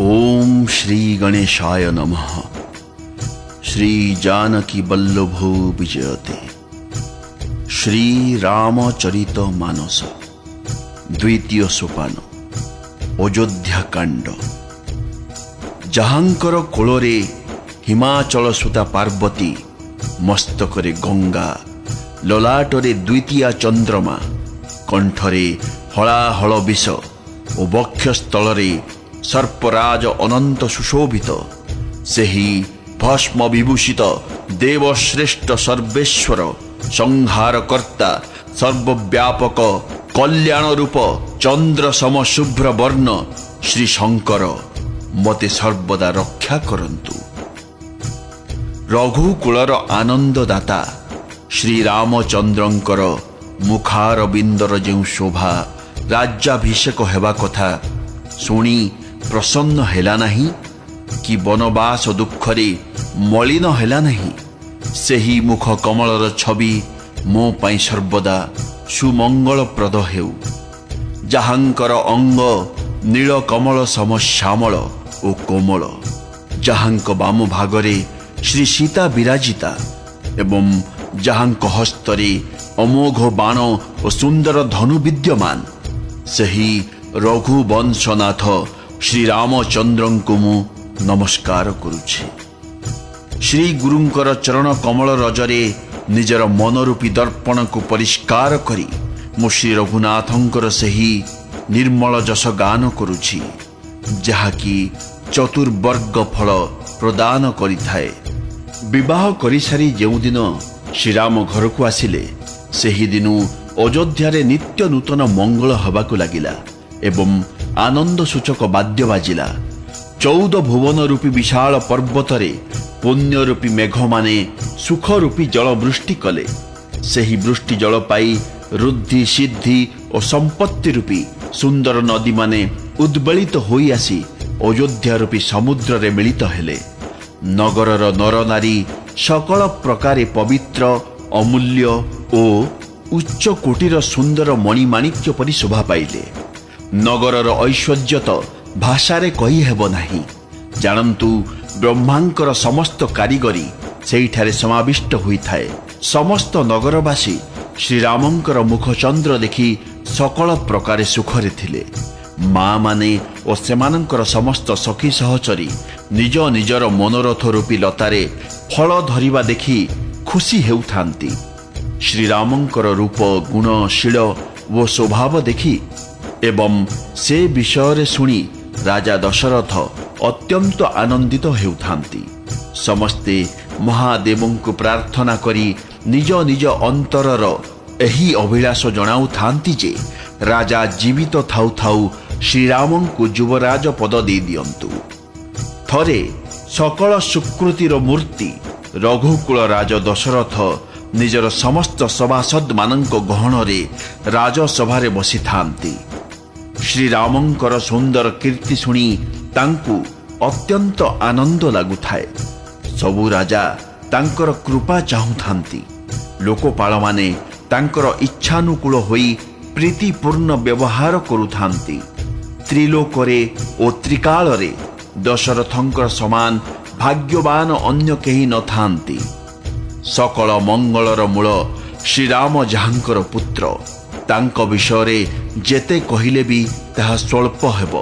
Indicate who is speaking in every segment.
Speaker 1: ओम श्री गणेशाय नमः। श्री जानकी वल्लभो विजयते। श्री रामचरित मानस द्वितीय सोपान अयोध्या कांड। जहांकर कोलरे हिमाचल सुता पार्वती, मस्तकरे गंगा, ललाटरे द्वितीय चंद्रमा, कंठरे हलाहल विष और वक्षस्थल सर्पराज अनंत सुशोभित सेही भस्म विभूषित देवश्रेष्ठ सर्वेश्वर संहारकर्ता सर्वव्यापक कल्याण रूप चंद्र सम शुभ्र वर्ण श्री शंकर मते सर्वदा रक्षा करंतु। रघुकुलर आनंददाता श्री रामचंद्रंकर मुखारबिंदर जो शोभा राज्याभिषेक हेबा कथा शुणी प्रसन्न हेला नहीं कि वनवास दुखरे मलिन हेला नहीं। सेही मुख कमलर छवि मो पाई सर्वदा सुमंगलप्रद हेउ। जहांकर अंग नील कमल सम श्यामल ओ कोमल, जहांक बाम भागरे श्री सीता विराजिता एवं जहांक हस्तरे अमोघ बाण और सुंदर धनु विद्यमान, सही रघुवंशनाथ श्री रामचंद्रंकु मु नमस्कार करुछि। श्री गुरुंकर चरण कमल रजरे निजर मनरूपी दर्पण को परिष्कार करी मु श्री रघुनाथंकर सही निर्मल जस गान करुछि, जहाँकि चतुर्वर्ग फल प्रदान करिथाए। विवाह करि सारी जेउ दिन श्रीराम घर को आसिले, सेही दिनु अयोध्यारे नित्य नूतन मंगल हबाकु लागिला एवं आनंद सूचक वाद्य बाजिला। 14 भुवन रूपी विशाल पर्वतरे पुण्य रूपी मेघ माने सुख रूपी जल वृष्टि कले। सेही वृष्टि जल पाई रुद्धि सिद्धि और संपत्ति रूपी सुंदर नदी माने उद्वेलित होई आसी अयोध्या रूपी समुद्र रे मिलित हेले। नगरर नर नारी सकल प्रकारे पवित्र अमूल्य और उच्च कोटीर सुंदर मणिमाणिक्य परि शोभा पाइले। नगरर ऐश्वर्य तो भाषारे कही हेब नाही। जानन्तु ब्रह्मांकर समस्त कारीगरी सेहिठारे समाविष्ट होइथाए। समस्त नगरवासी श्रीरामंकर मुखचंद्र देखि सकल प्रकारे सुखरे थिले। माँ माने और सेमानंकर समस्त सखी सहचरी निज निजर मनोरथ रूपी लतारे फल धरिबा देखि खुशी हेउथांती। श्रीरामंकर रूप गुण शील वो स्वभाव देखि एवं से विषय शुणी राजा दशरथ अत्यंत आनंदित हेउथांती। समस्ते महादेवों को प्रार्थना करी निज निज अंतरर एही अभिलाष जणाउथांती जे राजा जीवित थाउ थाउ श्रीराम को युवराज पद दे दियंतु। थरे सकल सुकृतिर मूर्ति रघुकुल राज दशरथ निजर समस्त सभासद मानक गहणरे राजसभारे बसी थांती। श्रीरामंकर सुंदर कीर्ति शुणी तांकु अत्यंत आनंद लागुथाए। सबु राजा तांकर कृपा चाहुथांती। लोकपाल माने तांकर इच्छानुकूल होई प्रीतिपूर्ण व्यवहार करुथांती। त्रिलोकरे ओ त्रिकालरे दशरथंकर समान भाग्यवान अन्य केही न थांती। सकल मंगलर मूल श्रीराम जहांकर पुत्र, तांक विषय जेते कहिले भी ताहा स्वल्प हेब।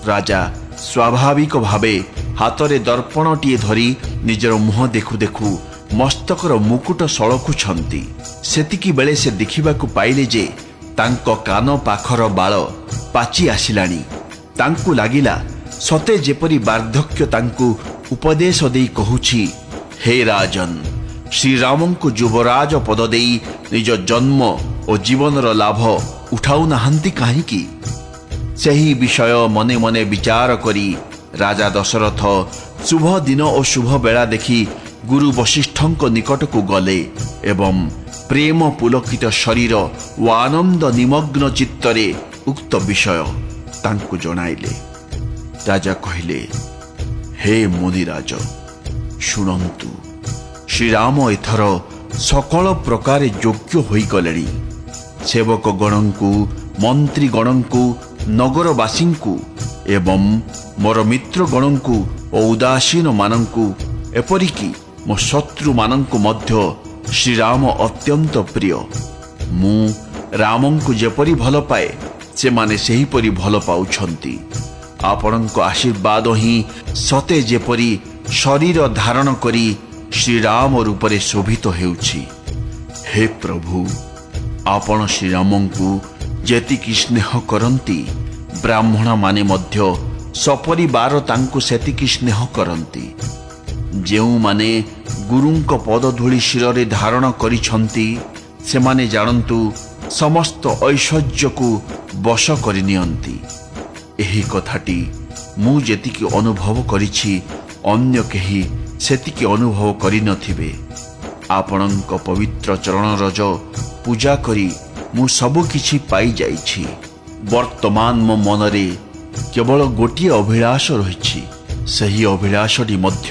Speaker 1: राजा स्वाभाविक भावे हातरे दर्पणटीए धरी निजर मुह देखु देखु मस्तकर मुकुट सळखुछंती। सेतिकी बेले से देखिबाकु पाइले जे तांक कान पाखर बाळ पाची आसिलाणी। तांकु लागिला सते जेपरी वार्धक्य तांकु उपदेश देई कहुछि, हे राजन, श्रीराम को युवराज पद देई निज जन्म और जीवनर लाभ उठाऊ नाहंती काहीकि? सही विषय मने मने विचार करी राजा दशरथ शुभ दिन और शुभ बेला देखि गुरु वशिष्ठंक निकट को गले एवं प्रेम पुलकित शरीर व आनंद निमग्न चित्तरे उक्त विषय तांकु जणाइले। राजा कहिले, हे मुनिराज, शुणंतु, श्रीराम एथर सकल प्रकार योग्य होई गलेणी। सेवक गणंकु मंत्री गणंकु नगरवासी ଏବଂ ମୋର ମିତ୍ରଗଣଙ୍କୁ ଓ ଉଦାସୀନମାନଙ୍କୁ ଏପରିକି ମୋ ଶତ୍ରୁମାନଙ୍କୁ ମଧ୍ୟ ଶ୍ରୀରାମ ଅତ୍ୟନ୍ତ ପ୍ରିୟ। ମୁଁ ରାମଙ୍କୁ ଯେପରି ଭଲ ପାଏ ସେମାନେ ସେହିପରି ଭଲ ପାଉଛନ୍ତି। ଆପଣଙ୍କ ଆଶୀର୍ବାଦ ହିଁ ସତେ ଯେପରି ଶରୀର ଧାରଣ କରି ଶ୍ରୀରାମ ରୂପରେ ଶୋଭିତ ହେଉଛି। ହେ ପ୍ରଭୁ, ଆପଣ ଶ୍ରୀରାମଙ୍କୁ ଯେତିକି ସ୍ନେହ କରନ୍ତି ବ୍ରାହ୍ମଣମାନେ ମଧ୍ୟ ସପରିବାର ତାଙ୍କୁ ସେତିକି ସ୍ନେହ କରନ୍ତି। ଯେଉଁମାନେ ଗୁରୁଙ୍କ ପଦଧୂଳି ଶିରରେ ଧାରଣ କରିଛନ୍ତି ସେମାନେ ଜାଣନ୍ତୁ ସମସ୍ତ ଐଶ୍ୱର୍ଯ୍ୟକୁ ବଶ କରିନିଅନ୍ତି। ଏହି କଥାଟି ମୁଁ ଯେତିକି ଅନୁଭବ କରିଛି ଅନ୍ୟ କେହି ସେତିକି ଅନୁଭବ କରିନଥିବେ। ଆପଣଙ୍କ ପବିତ୍ର ଚରଣରଜ ପୂଜା କରି ମୁଁ ସବୁକିଛି ପାଇଯାଇଛି। ବର୍ତ୍ତମାନ ମୋ ମନରେ କେବଳ ଗୋଟିଏ ଅଭିଳାଷ ରହିଛି। ସେହି ଅଭିଳାଷଟି ମଧ୍ୟ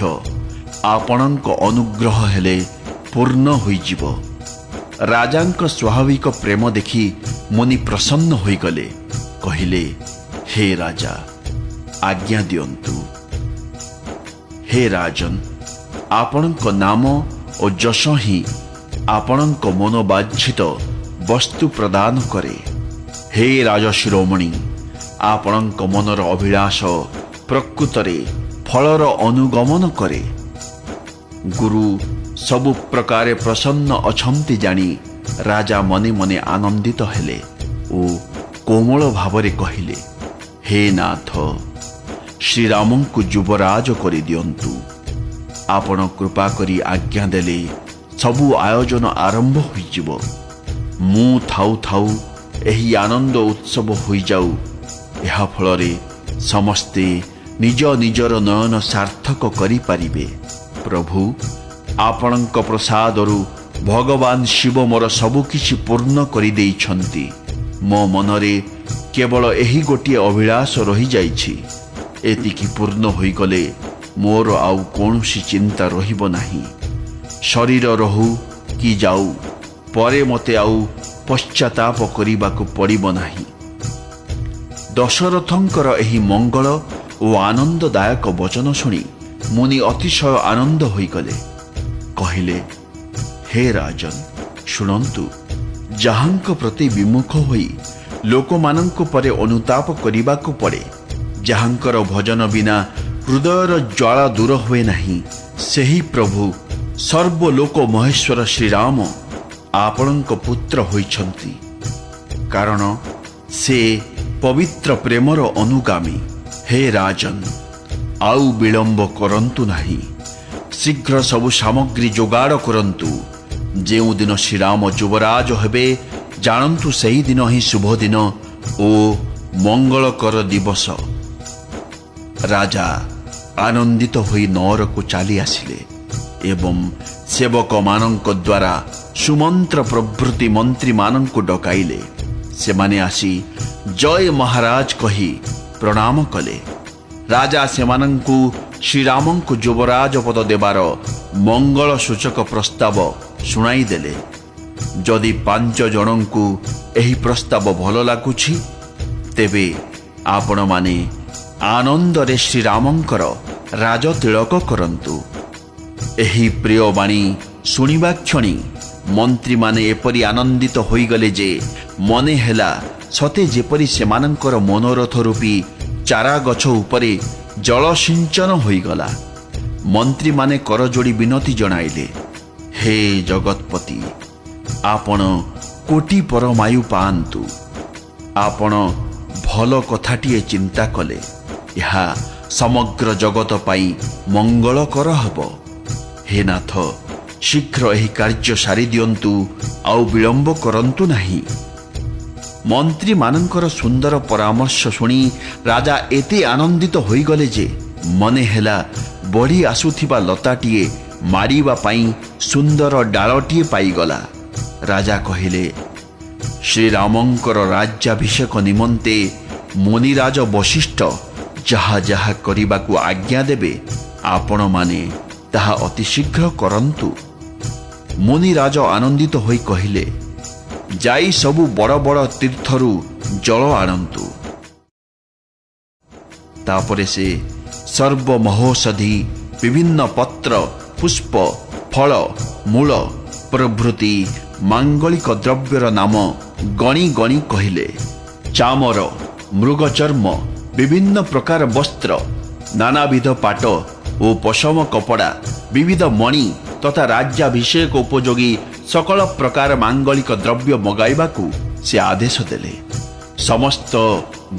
Speaker 1: ଆପଣଙ୍କ ଅନୁଗ୍ରହ ହେଲେ ପୂର୍ଣ୍ଣ ହୋଇଯିବ। ରାଜାଙ୍କ ସ୍ୱାଭାବିକ ପ୍ରେମ ଦେଖି ମୁନି ପ୍ରସନ୍ନ ହୋଇଗଲେ। କହିଲେ, ହେ ରାଜା, ଆଜ୍ଞା ଦିଅନ୍ତୁ। ହେ ରାଜନ୍, ଆପଣଙ୍କ ନାମ ଓ ଯଶ ହିଁ ଆପଣଙ୍କ ମନୋବାଞ୍ଛିତ ବସ୍ତୁ ପ୍ରଦାନ କରେ। ହେ ରାଜଶିରୋମଣି, ଆପଣଙ୍କ ମନର ଅଭିଳାଷ ପ୍ରକୃତରେ ଫଳର ଅନୁଗମନ କରେ। ଗୁରୁ ସବୁ ପ୍ରକାରେ ପ୍ରସନ୍ନ ଅଛନ୍ତି ଜାଣି ରାଜା ମନେ ମନେ ଆନନ୍ଦିତ ହେଲେ ଓ କୋମଳ ଭାବରେ କହିଲେ, ହେ ନାଥ, ଶ୍ରୀରାମଙ୍କୁ ଯୁବରାଜ କରିଦିଅନ୍ତୁ। ଆପଣ କୃପା କରି ଆଜ୍ଞା ଦେଲେ ସବୁ ଆୟୋଜନ ଆରମ୍ଭ ହୋଇଯିବ। ମୁଁ ଥାଉ ଥାଉ ଏହି ଆନନ୍ଦ ଉତ୍ସବ ହୋଇଯାଉ। ଏହା ଫଳରେ ସମସ୍ତେ ନିଜ ନିଜର ନୟନ ସାର୍ଥକ କରିପାରିବେ। ପ୍ରଭୁ, ଆପଣଙ୍କ ପ୍ରସାଦରୁ ଭଗବାନ ଶିବ ମୋର ସବୁକିଛି ପୂର୍ଣ୍ଣ କରିଦେଇଛନ୍ତି। ମୋ ମନରେ କେବଳ ଏହି ଗୋଟିଏ ଅଭିଳାଷ ରହିଯାଇଛି। ଏତିକି ପୂର୍ଣ୍ଣ ହୋଇଗଲେ ମୋର ଆଉ କୌଣସି ଚିନ୍ତା ରହିବ ନାହିଁ। ଶରୀର ରହୁ କି ଯାଉ, ପରେ ମୋତେ ଆଉ ପଶ୍ଚାତାପ କରିବାକୁ ପଡ଼ିବ ନାହିଁ। ଦଶରଥଙ୍କର ଏହି ମଙ୍ଗଳ ଓ ଆନନ୍ଦଦାୟକ ବଚନ ଶୁଣି ମୁନି ଅତିଶୟ ଆନନ୍ଦ ହୋଇଗଲେ। କହିଲେ, ହେ ରାଜନ୍, ଶୁଣନ୍ତୁ, ଯାହାଙ୍କ ପ୍ରତି ବିମୁଖ ହୋଇ ଲୋକମାନଙ୍କ ପରେ ଅନୁତାପ କରିବାକୁ ପଡ଼େ, ଯାହାଙ୍କର ଭଜନ ବିନା ହୃଦୟର ଜ୍ୱାଳା ଦୂର ହୁଏ ନାହିଁ, ସେହି ପ୍ରଭୁ ସର୍ବଲୋକ ମହେଶ୍ୱର ଶ୍ରୀରାମ ଆପଣଙ୍କ ପୁତ୍ର ହୋଇଛନ୍ତି। କାରଣ ସେ ପବିତ୍ର ପ୍ରେମର ଅନୁଗାମୀ। ହେ ରାଜନ୍, ଆଉ ବିଳମ୍ବ କରନ୍ତୁ ନାହିଁ। ଶୀଘ୍ର ସବୁ ସାମଗ୍ରୀ ଯୋଗାଡ଼ କରନ୍ତୁ। ଯେଉଁଦିନ ଶ୍ରୀରାମ ଯୁବରାଜ ହେବେ ଜାଣନ୍ତୁ ସେହିଦିନ ହିଁ ଶୁଭ ଦିନ ଓ ମଙ୍ଗଳକର ଦିବସ। ରାଜା ଆନନ୍ଦିତ ହୋଇ ନଅରକୁ ଚାଲି ଆସିଲେ ଏବଂ ସେବକମାନଙ୍କ ଦ୍ୱାରା ସୁମନ୍ତ୍ର ପ୍ରଭୃତି ମନ୍ତ୍ରୀମାନଙ୍କୁ ଡକାଇଲେ। ସେମାନେ ଆସି ଜୟ ମହାରାଜ କହି ପ୍ରଣାମ କଲେ। ରାଜା ସେମାନଙ୍କୁ ଶ୍ରୀରାମଙ୍କୁ ଯୁବରାଜ ପଦ ଦେବାର ମଙ୍ଗଳ ସୂଚକ ପ୍ରସ୍ତାବ ଶୁଣାଇଦେଲେ। ଯଦି 5 ଜଣଙ୍କୁ ଏହି ପ୍ରସ୍ତାବ ଭଲ ଲାଗୁଛି, ତେବେ ଆପଣମାନେ ଆନନ୍ଦରେ ଶ୍ରୀରାମଙ୍କର ରାଜତିଳକ କରନ୍ତୁ। ଏହି ପ୍ରିୟ ବାଣୀ ଶୁଣିବା କ୍ଷଣି ମନ୍ତ୍ରୀମାନେ ଏପରି ଆନନ୍ଦିତ ହୋଇଗଲେ ଯେ ମନେ ହେଲା ସତେ ଯେପରି ସେମାନଙ୍କର ମନୋରଥ ରୂପୀ ଚାରା ଗଛ ଉପରେ ଜଳସିଞ୍ଚନ ହୋଇଗଲା। ମନ୍ତ୍ରୀମାନେ କରଯୋଡ଼ି ବିନତି ଜଣାଇଲେ, ହେ ଜଗତପତି, ଆପଣ କୋଟି ପରମାୟୁ ପାଆନ୍ତୁ। ଆପଣ ଭଲ କଥାଟିଏ ଚିନ୍ତା କଲେ ଏହା ସମଗ୍ର ଜଗତ ପାଇଁ ମଙ୍ଗଳକର ହେବ। ହେ ନାଥ, ଶୀଘ୍ର ଏହି କାର୍ଯ୍ୟ ସାରି ଦିଅନ୍ତୁ, ଆଉ ବିଳମ୍ବ କରନ୍ତୁ ନାହିଁ। ମନ୍ତ୍ରୀମାନଙ୍କର ସୁନ୍ଦର ପରାମର୍ଶ ଶୁଣି ରାଜା ଏତେ ଆନନ୍ଦିତ ହୋଇଗଲେ ଯେ ମନେ ହେଲା ବଢ଼ି ଆସୁଥିବା ଲତାଟିଏ ମାଡ଼ିବା ପାଇଁ ସୁନ୍ଦର ଡାଳଟିଏ ପାଇଗଲା। ରାଜା କହିଲେ, ଶ୍ରୀରାମଙ୍କର ରାଜ୍ୟାଭିଷେକ ନିମନ୍ତେ ମୁନିରାଜ ବଶିଷ୍ଠ ଯାହା ଯାହା କରିବାକୁ ଆଜ୍ଞା ଦେବେ ଆପଣମାନେ ତାହା ଅତି ଶୀଘ୍ର କରନ୍ତୁ। ମୁନିରାଜ ଆନନ୍ଦିତ ହୋଇ କହିଲେ, ଯାଇ ସବୁ ବଡ଼ ବଡ଼ ତୀର୍ଥରୁ ଜଳ ଆଣନ୍ତୁ। तापरे से सर्वमहोषधि विभिन्न पत्र पुष्प फल मूल प्रभृति मांगलिक द्रव्यर नाम गणी गणी कहिले। चामर मृगचर्म विभिन्न प्रकार वस्त्र नानाविध पाट और पशम कपड़ा विविध मणि तथा राज्याभिषेक उपयोगी सकल प्रकार मांगलिक द्रव्य मगाइबाकू से आदेश देले। समस्त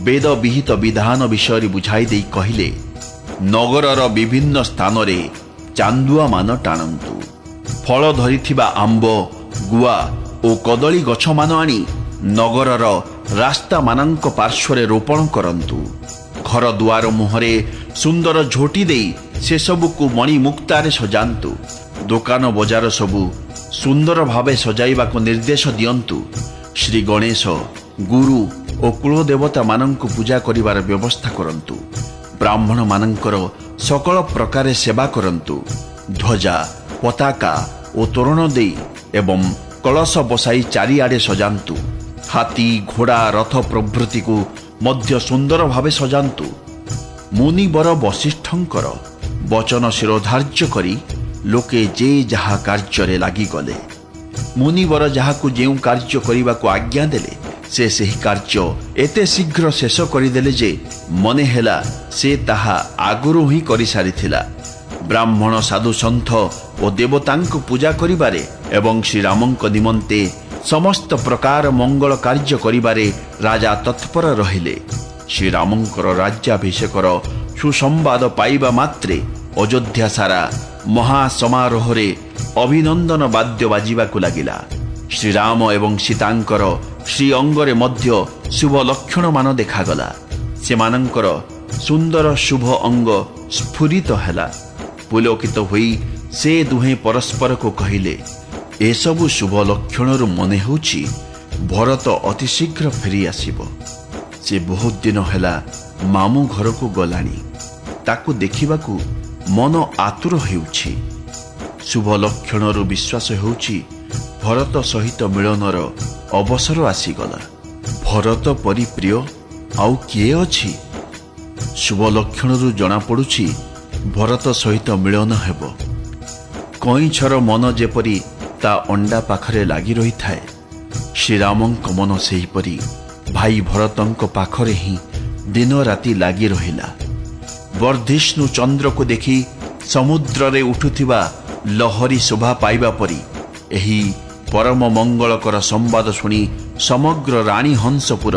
Speaker 1: वेद विहित विधान विषय बुझाई दे कहिले, नगरर विभिन्न स्थान रे चांदुआ मान टाणंतु, फल धरिथिबा आंब गुआ और कदली गछ मान आनी नगरर रास्ता मानंक पार्श्वरे रोपण करंतु। घर दुआर मुहरे सुंदर झोटी देई से सबुकु मणि मुक्तारे सजांतु। दुकान बजार सबु सुंदर भावे सजाइबाको निर्देश दियंतु। श्री गणेश गुरु और कुलदेवता मानंकु पूजा करिवार व्यवस्था करंतु। ब्राह्मण मानंकर सकल प्रकार सेवा करंतु। ध्वजा पताका और तोरण देई एवं कलश बसाई चारिआडे सजांतु। हाथी घोड़ा रथ प्रभृति को मध्य सुंदर भावे सजांतु। मुनिवर वशिष्ठंकर वचन शिरोधार्य करी लोके जे जहा कार्य लागी गले। मुनिवर जहाकु जेउ कार्य करिबाकु आज्ञा देले से सही कार्य एते शीघ्र शेष करिदेले जे मने हेला से ताहा आगुरु ही करि सारिथिला। ब्राह्मण साधु सन्थ और देवतांक पूजा करिबारे एवं श्री रामंक निमंते समस्त प्रकार मंगल कार्य करिबारे राजा तत्पर रहिले। श्री रामंकर राज्याभिषेकर सुसंवाद पाइबा मात्रे अयोध्या सारा महासमारोहरे अभिनंदन वाद्य बाजिबाकु लागिला। श्रीराम एवं सीतांकर श्री अंगरे मध्य शुभ लक्षण मान देखागला। सेमानंकर सुंदर शुभ अंग स्फुरित हैला। पुलकित होई से दुहे परस्पर को कहिले, एसबु शुभ लक्षण मने होछि भरत अति शीघ्र फेरी आसिबो। से बहुत दिन हैला मामू घर को गलानी, ताकू देखिबाकू मन आतुर हेउछि। शुभ लक्षण विश्वास हेउछि भरत सहित मिलनर अवसर आसीगला। भरत परि प्रिय आउ किए अछि? शुभ लक्षण जना पड़ुछि भरत सहित मिलन हेब। कईछर मन जेपरी ता अंडा पाखरे लागी रही थाए, श्रीरामंक मन सेहीपरि भाई भरतंक पाखरे ही दिन राति लागी रहिला। वर्धिष्णु चंद्र को देखी समुद्र रे उठुथिबा लहरी शोभा पाइबा परी एही परम मंगलकर संवाद सुनी समग्र रानी हंसपुर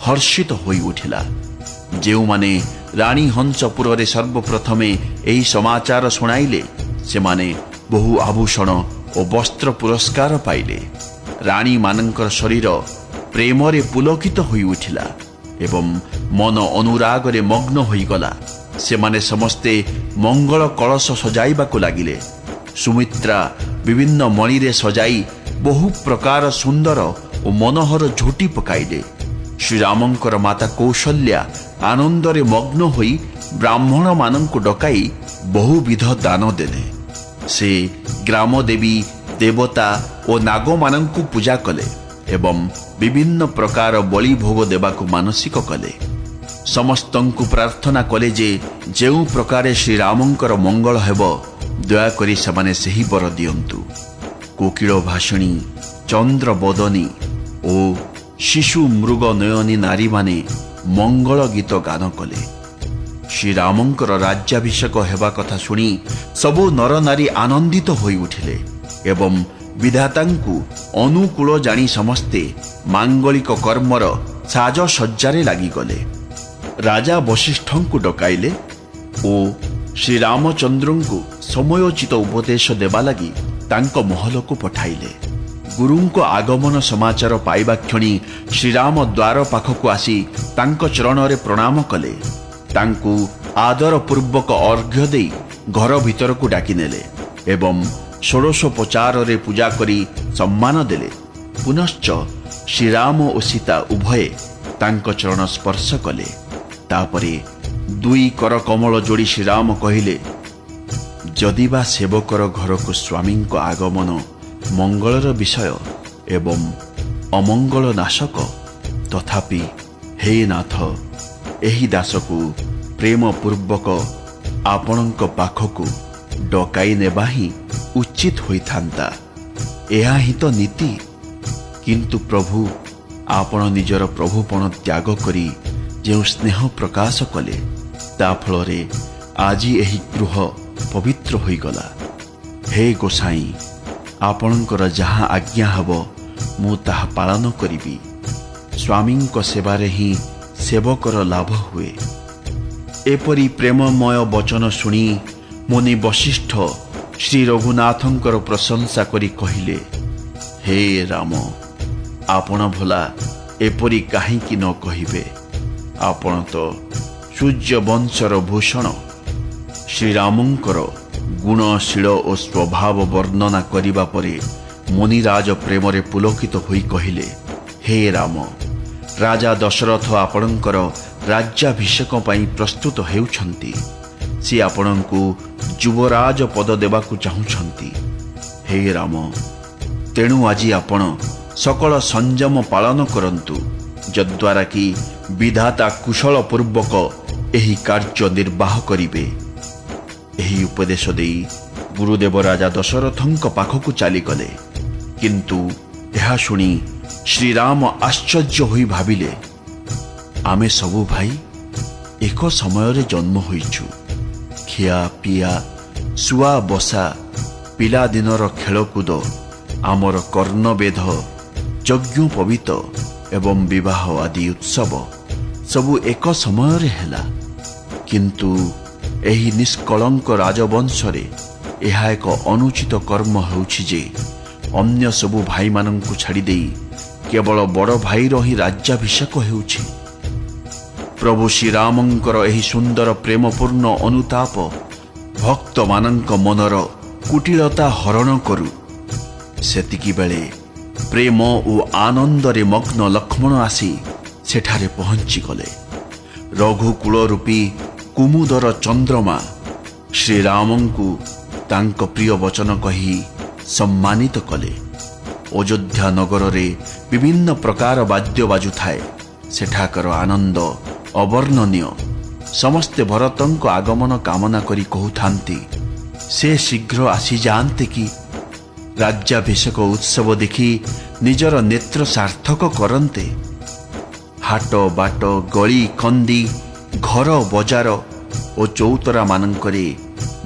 Speaker 1: हर्षित होई उठिला। जेउ माने रानी हंसपुर रे सर्वप्रथमे एही समाचार सुनाइले से माने बहु आभूषण और वस्त्र पुरस्कार पाइले। रानी मानंकर शरीर प्रेम रे पुलकित होई उठिला एवं मन अनुराग रे मग्न होई गला। से माने समस्ते मंगल कलश सजाइबाकु लागिले। सुमित्रा विभिन्न मणि रे सजाई बहु प्रकार सुंदर और मनोहर झोटी पकाइले। श्रीरामंकर माता कौशल्या आनंद रे मग्न होई ब्राह्मण मानंकु डकाई बहुविध दान देले। से ग्राम देवी देवता और नाग मानंकु पूजा कले एवं विभिन्न प्रकार बलि भोग देबाकु मानसिक कले। समस्तंकु प्रार्थना कले जे जेउ प्रकारे श्रीरामंकर मंगल हेब दयाकरी समाने सही बर दियंतु। कोकिल भाषणी चंद्र बदनी और शिशु मृग नयनी नारी माने मंगल गीत गान कले। श्रीरामंकर राज्याभिषेक हेबा कथा सुनी सबु नर नारी आनंदित होई उठिले एवं विधातांकु अनुकूल जानी समस्ते मांगलिक कर्मर साजसज्जारे लागिगले। राजा वशिष्ठंकु डकाइले और श्रीरामचंद्रंकु समयोचित उपदेश देवा लगी तांको महलको पठाइले। गुरुंको आगमन समाचार पाइबा क्षणी श्रीराम द्वार पाखकु आसी तांको चरणरे प्रणाम कले। तांकु आदर पूर्वक अर्घ्य देई घर भीतर को डाकी नेले एवं षोडशोपचार रे पूजा करी सम्मान देले। पुनश्च श्रीराम और सीता उभये तांको चरण स्पर्श कले। तापरे दुई कर कमल जोड़ी श्रीराम कहिले, जदिबा सेवकर घर को स्वामी को आगमन मंगलर विषय एवं अमंगल नाशक, तथापि हे नाथ एही दास को ପ୍ରେମ ପୂର୍ବକ ଆପଣଙ୍କ ପାଖକୁ ଡକାଇ ନେବା ହିଁ ଉଚିତ ହୋଇଥାନ୍ତା। ଏହା ହିଁ ତ ନୀତି। କିନ୍ତୁ ପ୍ରଭୁ ଆପଣ ନିଜର ପ୍ରଭୁପଣ ତ୍ୟାଗ କରି ଯେଉଁ ସ୍ନେହ ପ୍ରକାଶ କଲେ, ତା ଫଳରେ ଆଜି ଏହି ଗୃହ ପବିତ୍ର ହୋଇଗଲା। ହେ ଗୋସାଇଁ, ଆପଣଙ୍କର ଯାହା ଆଜ୍ଞା ହେବ ମୁଁ ତାହା ପାଳନ କରିବି। ସ୍ୱାମୀଙ୍କ ସେବାରେ ହିଁ ସେବକର ଲାଭ ହୁଏ। ଏପରି ପ୍ରେମମୟ ବଚନ ଶୁଣି ମୁନି ବଶିଷ୍ଠ ଶ୍ରୀ ରଘୁନାଥଙ୍କର ପ୍ରଶଂସା କରି କହିଲେ, ହେ ରାମ, ଆପଣ ଭଲା ଏପରି କାହିଁକି ନ କହିବେ? ଆପଣ ତ ସୂର୍ଯ୍ୟବଂଶର ଭୂଷଣ। ଶ୍ରୀରାମଙ୍କର ଗୁଣଶୀଳ ଓ ସ୍ୱଭାବ ବର୍ଣ୍ଣନା କରିବା ପରେ ମୁନିରାଜ ପ୍ରେମରେ ପୁଲକିତ ହୋଇ କହିଲେ, ହେ ରାମ, ରାଜା ଦଶରଥ ଆପଣଙ୍କର ରାଜ୍ୟାଭିଷେକ ପାଇଁ ପ୍ରସ୍ତୁତ ହେଉଛନ୍ତି। ସେ ଆପଣଙ୍କୁ ଯୁବରାଜ ପଦ ଦେବାକୁ ଚାହୁଁଛନ୍ତି। ହେ ରାମ, ତେଣୁ ଆଜି ଆପଣ ସକଳ ସଂଯମ ପାଳନ କରନ୍ତୁ, ଯଦ୍ୱାରା କି ବିଧାତା କୁଶଳ ପୂର୍ବକ ଏହି କାର୍ଯ୍ୟ ନିର୍ବାହ କରିବେ। ଏହି ଉପଦେଶ ଦେଇ ଗୁରୁଦେବ ରାଜା ଦଶରଥଙ୍କ ପାଖକୁ ଚାଲିଗଲେ। କିନ୍ତୁ ଏହା ଶୁଣି ଶ୍ରୀରାମ ଆଶ୍ଚର୍ଯ୍ୟ ହୋଇ ଭାବିଲେ, ଆମେ ସବୁ ଭାଇ ଏକ ସମୟରେ ଜନ୍ମ ହୋଇଛୁ। ଖିଆ ପିଆ, ଶୁଆ ବସା, ପିଲାଦିନର ଖେଳକୁଦ, ଆମର କର୍ଣ୍ଣବେଦ, ଯଜ୍ଞୋପବୀତ ଏବଂ ବିବାହ ଆଦି ଉତ୍ସବ ସବୁ ଏକ ସମୟରେ ହେଲା। କିନ୍ତୁ ଏହି ନିଷ୍କଳଙ୍କ ରାଜବଂଶରେ ଏହା ଏକ ଅନୁଚିତ କର୍ମ ହେଉଛି ଯେ ଅନ୍ୟ ସବୁ ଭାଇମାନଙ୍କୁ ଛାଡ଼ିଦେଇ କେବଳ ବଡ଼ ଭାଇର ହିଁ ରାଜ୍ୟାଭିଷେକ ହେଉଛି। ପ୍ରଭୁ ଶ୍ରୀରାମଙ୍କର ଏହି ସୁନ୍ଦର ପ୍ରେମପୂର୍ଣ୍ଣ ଅନୁତାପ ଭକ୍ତମାନଙ୍କ ମନର କୁଟିଳତା ହରଣ କରୁ। ସେତିକିବେଳେ ପ୍ରେମ ଓ ଆନନ୍ଦରେ ମଗ୍ନ ଲକ୍ଷ୍ମଣ ଆସି ସେଠାରେ ପହଞ୍ଚିଗଲେ। ରଘୁକୁଳ ରୂପୀ କୁମୁଦର ଚନ୍ଦ୍ରମା ଶ୍ରୀରାମଙ୍କୁ ତାଙ୍କ ପ୍ରିୟ ବଚନ କହି ସମ୍ମାନିତ କଲେ। ଅଯୋଧ୍ୟା ନଗରରେ ବିଭିନ୍ନ ପ୍ରକାର ବାଦ୍ୟ ବାଜୁଥାଏ। ସେଠାକାର ଆନନ୍ଦ ଅବର୍ଣ୍ଣନୀୟ। ସମସ୍ତେ ଭରତଙ୍କ ଆଗମନ କାମନା କରି କହୁଥାନ୍ତି, ସେ ଶୀଘ୍ର ଆସିଯାଆନ୍ତେ କି? ରାଜ୍ୟାଭିଷେକ ଉତ୍ସବ ଦେଖି ନିଜର ନେତ୍ର ସାର୍ଥକ କରନ୍ତେ। ହାଟ ବାଟ, ଗଳି କନ୍ଦି, ଘର ବଜାର ଓ ଚୌତରାମାନଙ୍କରେ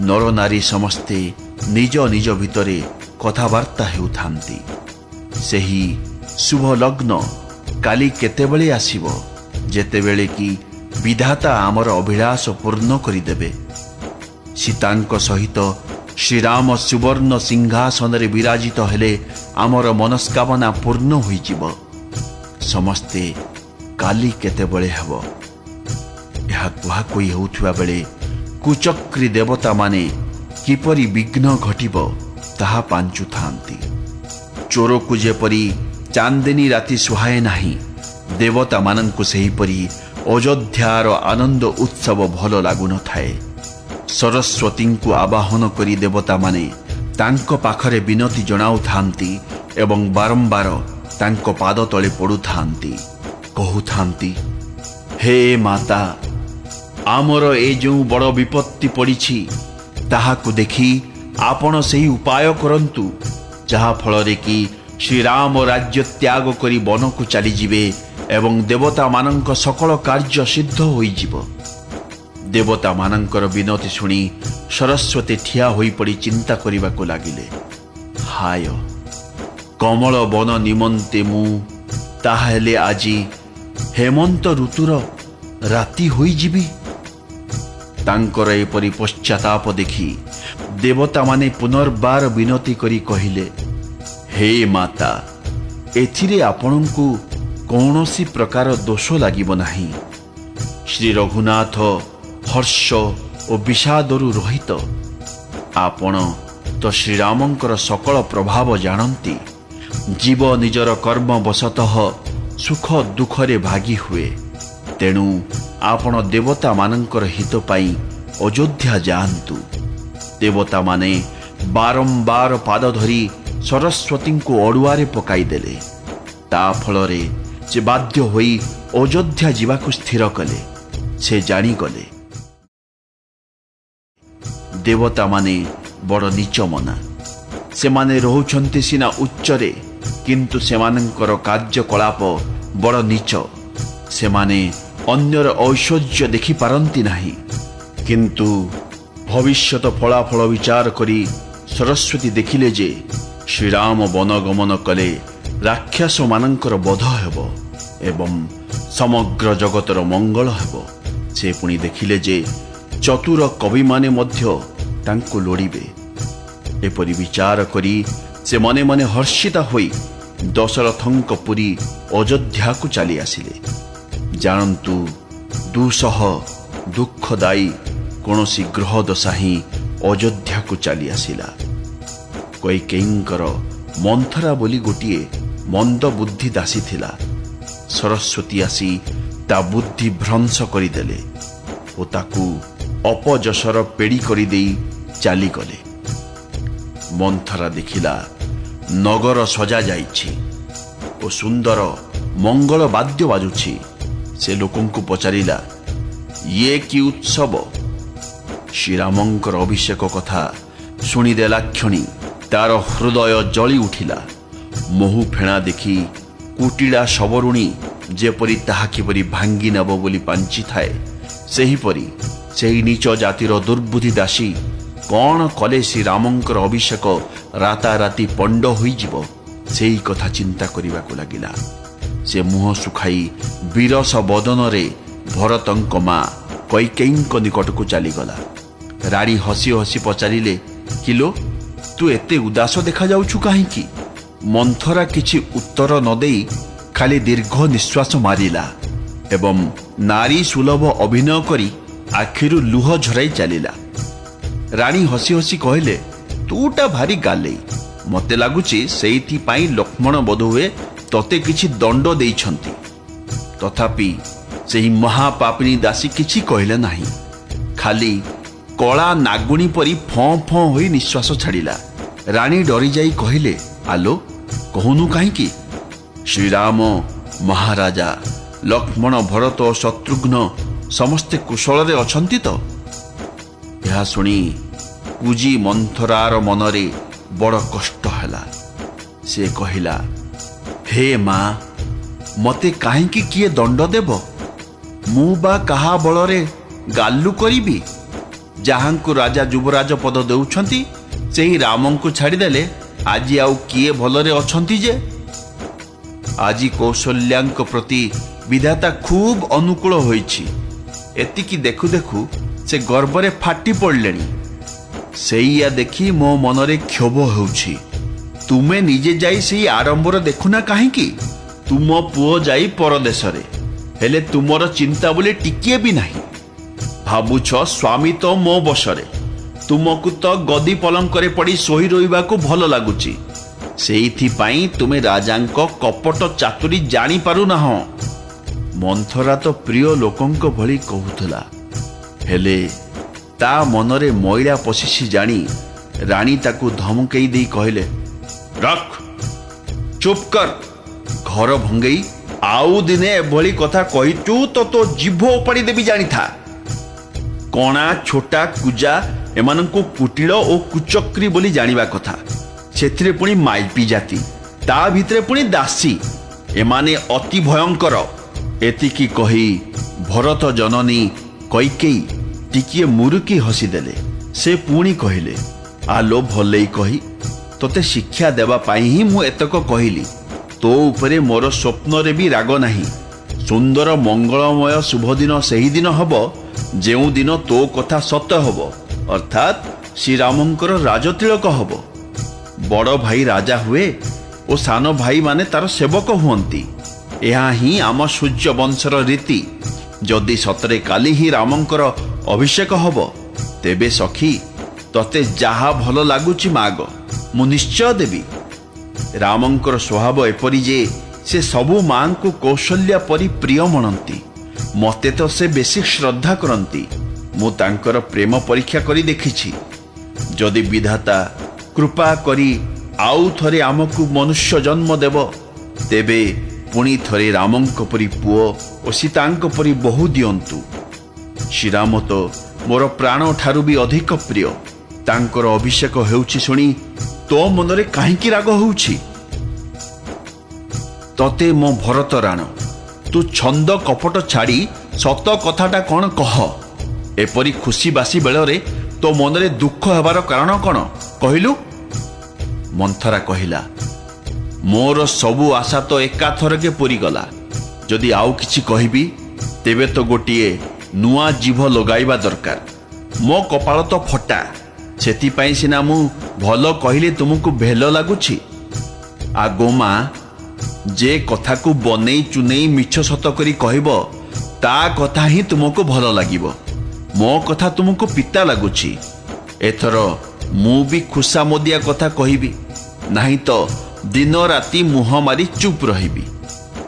Speaker 1: ନରନାରୀ ସମସ୍ତେ ନିଜ ନିଜ ଭିତରେ କଥାବାର୍ତ୍ତା ହେଉଥାନ୍ତି। ସେହି ଶୁଭ ଲଗ୍ନ କାଲି କେତେବେଳେ ଆସିବ, ଯେତେବେଳେ କି ବିଧାତା ଆମର ଅଭିଳାଷ ପୂର୍ଣ୍ଣ କରିଦେବେ। ସୀତାଙ୍କ ସହିତ ଶ୍ରୀରାମ ସୁବର୍ଣ୍ଣ ସିଂହାସନରେ ବିରାଜିତ ହେଲେ ଆମର ମନସ୍କାମନା ପୂର୍ଣ୍ଣ ହୋଇଯିବ। ସମସ୍ତେ କାଲି କେତେବେଳେ ହେବ, ଏହା କୁହାକୁହି ହେଉଥିବା ବେଳେ କୁଚକ୍ରୀ ଦେବତାମାନେ କିପରି ବିଘ୍ନ ଘଟିବ ତାହା ପାଞ୍ଚୁଥାନ୍ତି। ଚୋରକୁ ଯେପରି ଚାନ୍ଦିନୀ ରାତି ସୁହାଏ ନାହିଁ, ଦେବତାମାନଙ୍କୁ ସେହିପରି ଅଯୋଧ୍ୟାର ଆନନ୍ଦ ଉତ୍ସବ ଭଲ ଲାଗୁନଥାଏ। ସରସ୍ୱତୀଙ୍କୁ ଆବାହନ କରି ଦେବତାମାନେ ତାଙ୍କ ପାଖରେ ବିନତି ଜଣାଉଥାନ୍ତି ଏବଂ ବାରମ୍ବାର ତାଙ୍କ ପାଦ ତଳେ ପଡ଼ୁଥାନ୍ତି। କହୁଥାନ୍ତି, ହେ ମାତା, ଆମର ଏ ଯେଉଁ ବଡ଼ ବିପତ୍ତି ପଡ଼ିଛି ତାହାକୁ ଦେଖି ଆପଣ ସେହି ଉପାୟ କରନ୍ତୁ, ଯାହାଫଳରେ କି ଶ୍ରୀରାମ ରାଜ୍ୟ ତ୍ୟାଗ କରି ବନକୁ ଚାଲିଯିବେ ଏବଂ ଦେବତାମାନଙ୍କ ସକଳ କାର୍ଯ୍ୟ ସିଦ୍ଧ ହୋଇଯିବ। ଦେବତାମାନଙ୍କର ବିନତି ଶୁଣି ସରସ୍ୱତୀ ଠିଆ ହୋଇପଡ଼ି ଚିନ୍ତା କରିବାକୁ ଲାଗିଲେ। ହାୟ, କମଳ ବନ ନିମନ୍ତେ ମୁଁ ତାହେଲେ ଆଜି ହେମନ୍ତ ଋତୁର ରାତି ହୋଇଯିବି। ତାଙ୍କର ଏପରି ପଶ୍ଚାତାପ ଦେଖି ଦେବତାମାନେ ପୁନର୍ବାର ବିନତି କରି କହିଲେ, ହେ ମାତା, ଏଥିରେ ଆପଣଙ୍କୁ କୌଣସି ପ୍ରକାର ଦୋଷ ଲାଗିବ ନାହିଁ। ଶ୍ରୀ ରଘୁନାଥ ହର୍ଷ ଓ ବିଷାଦରୁ ରହିତ। ଆପଣ ତ ଶ୍ରୀରାମଙ୍କର ସକଳ ପ୍ରଭାବ ଜାଣନ୍ତି। ଜୀବ ନିଜର କର୍ମବଶତଃ ସୁଖ ଦୁଃଖରେ ଭାଗି ହୁଏ। ତେଣୁ ଆପଣ ଦେବତାମାନଙ୍କର ହିତ ପାଇଁ ଅଯୋଧ୍ୟା ଯାଆନ୍ତୁ। ଦେବତାମାନେ ବାରମ୍ବାର ପାଦ ଧରି ସରସ୍ୱତୀଙ୍କୁ ଅଡ଼ୁଆରେ ପକାଇଦେଲେ। ତା ଫଳରେ ସେ ବାଧ୍ୟ ହୋଇ ଅଯୋଧ୍ୟା ଯିବାକୁ ସ୍ଥିର କଲେ। ସେ ଜାଣିଗଲେ ଦେବତା ମାନେ ବଡ଼ ନୀଚ ମନା। ସେମାନେ ରହୁଛନ୍ତି ସିନା ଉଚ୍ଚରେ, କିନ୍ତୁ ସେମାନଙ୍କର କାର୍ଯ୍ୟକଳାପ ବଡ଼ ନୀଚ। ସେମାନେ ଅନ୍ୟର ଐଶ୍ୱର୍ଯ୍ୟ ଦେଖିପାରନ୍ତି ନାହିଁ। କିନ୍ତୁ ଭବିଷ୍ୟତ ଫଳାଫଳ ବିଚାର କରି ସରସ୍ୱତୀ ଦେଖିଲେ ଯେ ଶ୍ରୀରାମ ବନଗମନ କଲେ ରାକ୍ଷସମାନଙ୍କର ବଧ ହେବ ଏବଂ ସମଗ୍ର ଜଗତର ମଙ୍ଗଳ ହେବ। ସେ ପୁଣି ଦେଖିଲେ ଯେ ଚତୁର କବିମାନେ ମଧ୍ୟ ତାଙ୍କୁ ଲୋଡ଼ିବେ। ଏପରି ବିଚାର କରି ସେ ମନେ ମନେ ହର୍ଷିତ ହୋଇ ଦଶରଥଙ୍କ ପୁରୀ ଅଯୋଧ୍ୟାକୁ ଚାଲି ଆସିଲେ। ଜାଣନ୍ତୁ, ଦୁଃସହ ଦୁଃଖଦାୟୀ କୌଣସି ଗ୍ରହ ଦଶା ହିଁ ଅଯୋଧ୍ୟାକୁ ଚାଲି ଆସିଲା। କୈକେୟୀଙ୍କର ମନ୍ଥରା ବୋଲି ଗୋଟିଏ ମନ୍ଦ ବୁଦ୍ଧି ଦାସୀ ଥିଲା। ସରସ୍ୱତୀ ଆସି ତା ବୁଦ୍ଧି ଭ୍ରଂଶ କରିଦେଲେ ଓ ତାକୁ ଅପଯଶର ପେଡ଼ି କରିଦେଇ ଚାଲିଗଲେ। ମନ୍ଥରା ଦେଖିଲା ନଗର ସଜା ଯାଇଛି ଓ ସୁନ୍ଦର ମଙ୍ଗଳ ବାଦ୍ୟ ବାଜୁଛି। ସେ ଲୋକଙ୍କୁ ପଚାରିଲା, ଇଏ କି ଉତ୍ସବ? ଶ୍ରୀରାମଙ୍କର ଅଭିଷେକ କଥା ଶୁଣିଦେଲା କ୍ଷଣି ତାର ହୃଦୟ ଜଳି ଉଠିଲା। ମହୁ ଫେଣା ଦେଖି କୁଟିଳା ଶବରୁଣୀ ଯେପରି ତାହା କିପରି ଭାଙ୍ଗି ନେବ ବୋଲି ପାଞ୍ଚିଥାଏ, ସେହିପରି ସେହି ନୀଚ ଜାତିର ଦୁର୍ବୁଦ୍ଧି ଦାସୀ କ'ଣ କଲେ ଶ୍ରୀରାମଙ୍କର ଅଭିଷେକ ରାତାରାତି ପଣ୍ଡ ହୋଇଯିବ, ସେହି କଥା ଚିନ୍ତା କରିବାକୁ ଲାଗିଲା। ସେ ମୁହଁ ଶୁଖାଇ ବିରସ ବଦନରେ ଭରତଙ୍କ ମା କୈକେୟୀଙ୍କ ନିକଟକୁ ଚାଲିଗଲା। ରାଣୀ ହସି ହସି ପଚାରିଲେ, କିଲୋ, ତୁ ଏତେ ଉଦାସ ଦେଖାଯାଉଛୁ କାହିଁକି? ମନ୍ଥରା କିଛି ଉତ୍ତର ନ ଦେଇ ଖାଲି ଦୀର୍ଘ ନିଶ୍ୱାସ ମାରିଲା ଏବଂ ନାରୀ ସୁଲଭ ଅଭିନୟ କରି ଆଖିରୁ ଲୁହ ଝରାଇ ଚାଲିଲା। ରାଣୀ ହସି ହସି କହିଲେ, ତୁଟା ଭାରି ଗାଲେଇ। ମୋତେ ଲାଗୁଛି ସେଇଥିପାଇଁ ଲକ୍ଷ୍ମଣ ବୋଧହୁଏ ତତେ କିଛି ଦଣ୍ଡ ଦେଇଛନ୍ତି। ତଥାପି ସେହି ମହାପାପିନୀ ଦାସୀ କିଛି କହିଲେ ନାହିଁ। ଖାଲି କଳା ନାଗୁଣୀ ପରି ଫଁ ଫଁ ହୋଇ ନିଶ୍ୱାସ ଛାଡ଼ିଲା। ରାଣୀ ଡରିଯାଇ କହିଲେ, ଆଲୋ, କହୁନୁ କାହିଁକି? ଶ୍ରୀରାମ, ମହାରାଜା, ଲକ୍ଷ୍ମଣ, ଭରତ ଓ ଶତ୍ରୁଘ୍ନ ସମସ୍ତେ କୁଶଳରେ ଅଛନ୍ତି ତ? ଏହା ଶୁଣି କୁଜି ମନ୍ଥରାର ମନରେ ବଡ଼ କଷ୍ଟ ହେଲା। ସେ କହିଲା, ହେ ମା, ମୋତେ କାହିଁକି କିଏ ଦଣ୍ଡ ଦେବ? ମୁଁ ବା କାହା ବଳରେ ଗାଲୁ କରିବି? ଯାହାଙ୍କୁ ରାଜା ଯୁବରାଜ ପଦ ଦେଉଛନ୍ତି ସେହି ରାମଙ୍କୁ ଛାଡ଼ିଦେଲେ ଆଜି ଆଉ କିଏ ଭଲରେ ଅଛନ୍ତି ଯେ? ଆଜି କୌଶଲ୍ୟାଙ୍କ ପ୍ରତି ବିଧାତା ଖୁବ୍ ଅନୁକୂଳ ହୋଇଛି। ଏତିକି ଦେଖୁ ଦେଖୁ ସେ ଗର୍ବରେ ଫାଟି ପଡ଼ିଲେଣି। ସେଇଆ ଦେଖି ମୋ ମନରେ କ୍ଷୋଭ ହେଉଛି। ତୁମେ ନିଜେ ଯାଇ ସେହି ଆଡ଼ମ୍ବର ଦେଖୁନା କାହିଁକି? ତୁମ ପୁଅ ଯାଇ ପରଦେଶରେ, ହେଲେ ତୁମର ଚିନ୍ତା ବୋଲି ଟିକିଏ ବି ନାହିଁ। ଭାବୁଛ ସ୍ୱାମୀ ତ ମୋ ବଶରେ, ତୁମକୁ ତ ଗଦି ପଲଙ୍କରେ ପଡ଼ି ଶୋଇ ରହିବାକୁ ଭଲ ଲାଗୁଛି। ସେଇଥିପାଇଁ ତୁମେ ରାଜାଙ୍କ କପଟ ଚାତୁରୀ ଜାଣିପାରୁନାହଁ। ମନ୍ଥରା ତ ପ୍ରିୟ ଲୋକଙ୍କ ଭଳି କହୁଥିଲା, ହେଲେ ତା ମନରେ ମଇଳା ପଶିଛି ଜାଣି ରାଣୀ ତାକୁ ଧମକେଇ ଦେଇ କହିଲେ, ରଖ, ଚୁପ୍ କର। ଘର ଭଙ୍ଗେଇ ଆଉ ଦିନେ ଏଭଳି କଥା କହିଛୁ ତ ତୋ ଜିଭ ଉପାଡ଼ି ଦେବି, ଜାଣିଥା। କଣା, ଛୋଟା, କୁଜା ଏମାନଙ୍କୁ କୁଟିଳ ଓ କୁଚକ୍ରୀ ବୋଲି ଜାଣିବା କଥା। ସେଥିରେ ପୁଣି ମାଇପି ଜାତି, ତା ଭିତରେ ପୁଣି ଦାସୀ, ଏମାନେ ଅତି ଭୟଙ୍କର। ଏତିକି କହି ଭରତ ଜନନୀ କୈକେୟୀ ଟିକିଏ ମୁରୁକି ହସିଦେଲେ। ସେ ପୁଣି କହିଲେ, ଆଲୋ ଭଲେଇ କହି, ତୋତେ ଶିକ୍ଷା ଦେବା ପାଇଁ ହିଁ ମୁଁ ଏତକ କହିଲି। ତୋ ଉପରେ ମୋର ସ୍ୱପ୍ନରେ ବି ରାଗ ନାହିଁ। ସୁନ୍ଦର ମଙ୍ଗଳମୟ ଶୁଭଦିନ ସେହିଦିନ ହେବ ଯେଉଁଦିନ ତୋ କଥା ସତ ହେବ, ଅର୍ଥାତ୍ ଶ୍ରୀରାମଙ୍କର ରାଜତିଳକ ହେବ। ବଡ଼ ଭାଇ ରାଜା ହୁଏ ଓ ସାନ ଭାଇମାନେ ତାର ସେବକ ହୁଅନ୍ତି। ଏହା ହିଁ ଆମ ସୂର୍ଯ୍ୟ ବଂଶର ରୀତି। ଯଦି ସତରେ କାଲି ହିଁ ରାମଙ୍କର ଅଭିଷେକ ହେବ, ତେବେ ସଖୀ, ତତେ ଯାହା ଭଲ ଲାଗୁଛି ମାଗ, ମୁଁ ନିଶ୍ଚୟ ଦେବି। ରାମଙ୍କର ସ୍ୱଭାବ ଏପରି ଯେ ସେ ସବୁ ମାଙ୍କୁ କୌଶଲ୍ୟା ପରି ପ୍ରିୟ ମଣନ୍ତି। ମୋତେ ତ ସେ ବେଶୀ ଶ୍ରଦ୍ଧା କରନ୍ତି। ମୁଁ ତାଙ୍କର ପ୍ରେମ ପରୀକ୍ଷା କରି ଦେଖିଛି। ଯଦି ବିଧାତା କୃପା କରି ଆଉ ଥରେ ଆମକୁ ମନୁଷ୍ୟ ଜନ୍ମ ଦେବ, ତେବେ ପୁଣି ଥରେ ରାମଙ୍କ ପରି ପୁଅ ଓ ସୀତାଙ୍କ ପରି ବୋହୂ ଦିଅନ୍ତୁ। ଶ୍ରୀରାମ ତ ମୋର ପ୍ରାଣ ଠାରୁ ବି ଅଧିକ ପ୍ରିୟ। ତାଙ୍କର ଅଭିଷେକ ହେଉଛି ଶୁଣି ତୋ ମନରେ କାହିଁକି ରାଗ ହେଉଛି? ତତେ ମୋ ଭରତ ରାଣ, ତୁ ଛନ୍ଦ କପଟ ଛାଡ଼ି ସତ କଥାଟା କ'ଣ କହ। ଏପରି ଖୁସି ବାସି ବେଳରେ ତୋ ମନରେ ଦୁଃଖ ହେବାର କାରଣ କ'ଣ କହିଲୁ? ମନ୍ଥରା କହିଲା, ମୋର ସବୁ ଆଶା ତ ଏକାଥରକେ ପୂରିଗଲା। ଯଦି ଆଉ କିଛି କହିବି ତେବେ ତ ଗୋଟିଏ ନୂଆ ଜିଭ ଲଗାଇବା ଦରକାର। ମୋ କପାଳ ତ ଫଟା, ସେଥିପାଇଁ ସିନା ମୁଁ ଭଲ କହିଲେ ତୁମକୁ ଭେଲ ଲାଗୁଛି। ଆଗୋ ମା, ଯେ କଥାକୁ ବନେଇ ଚୁନେଇ ମିଛ ସତ କରି କହିବ ତା କଥା ହିଁ ତୁମକୁ ଭଲ ଲାଗିବ। ମୋ କଥା ତୁମକୁ ପିତା ଲାଗୁଛି। ଏଥର ମୁଁ ବି ଖୁସାମଦିଆ କଥା କହିବି, ନାହିଁ ତ ଦିନ ରାତି ମୁହଁ ମାରି ଚୁପ୍ ରହିବି।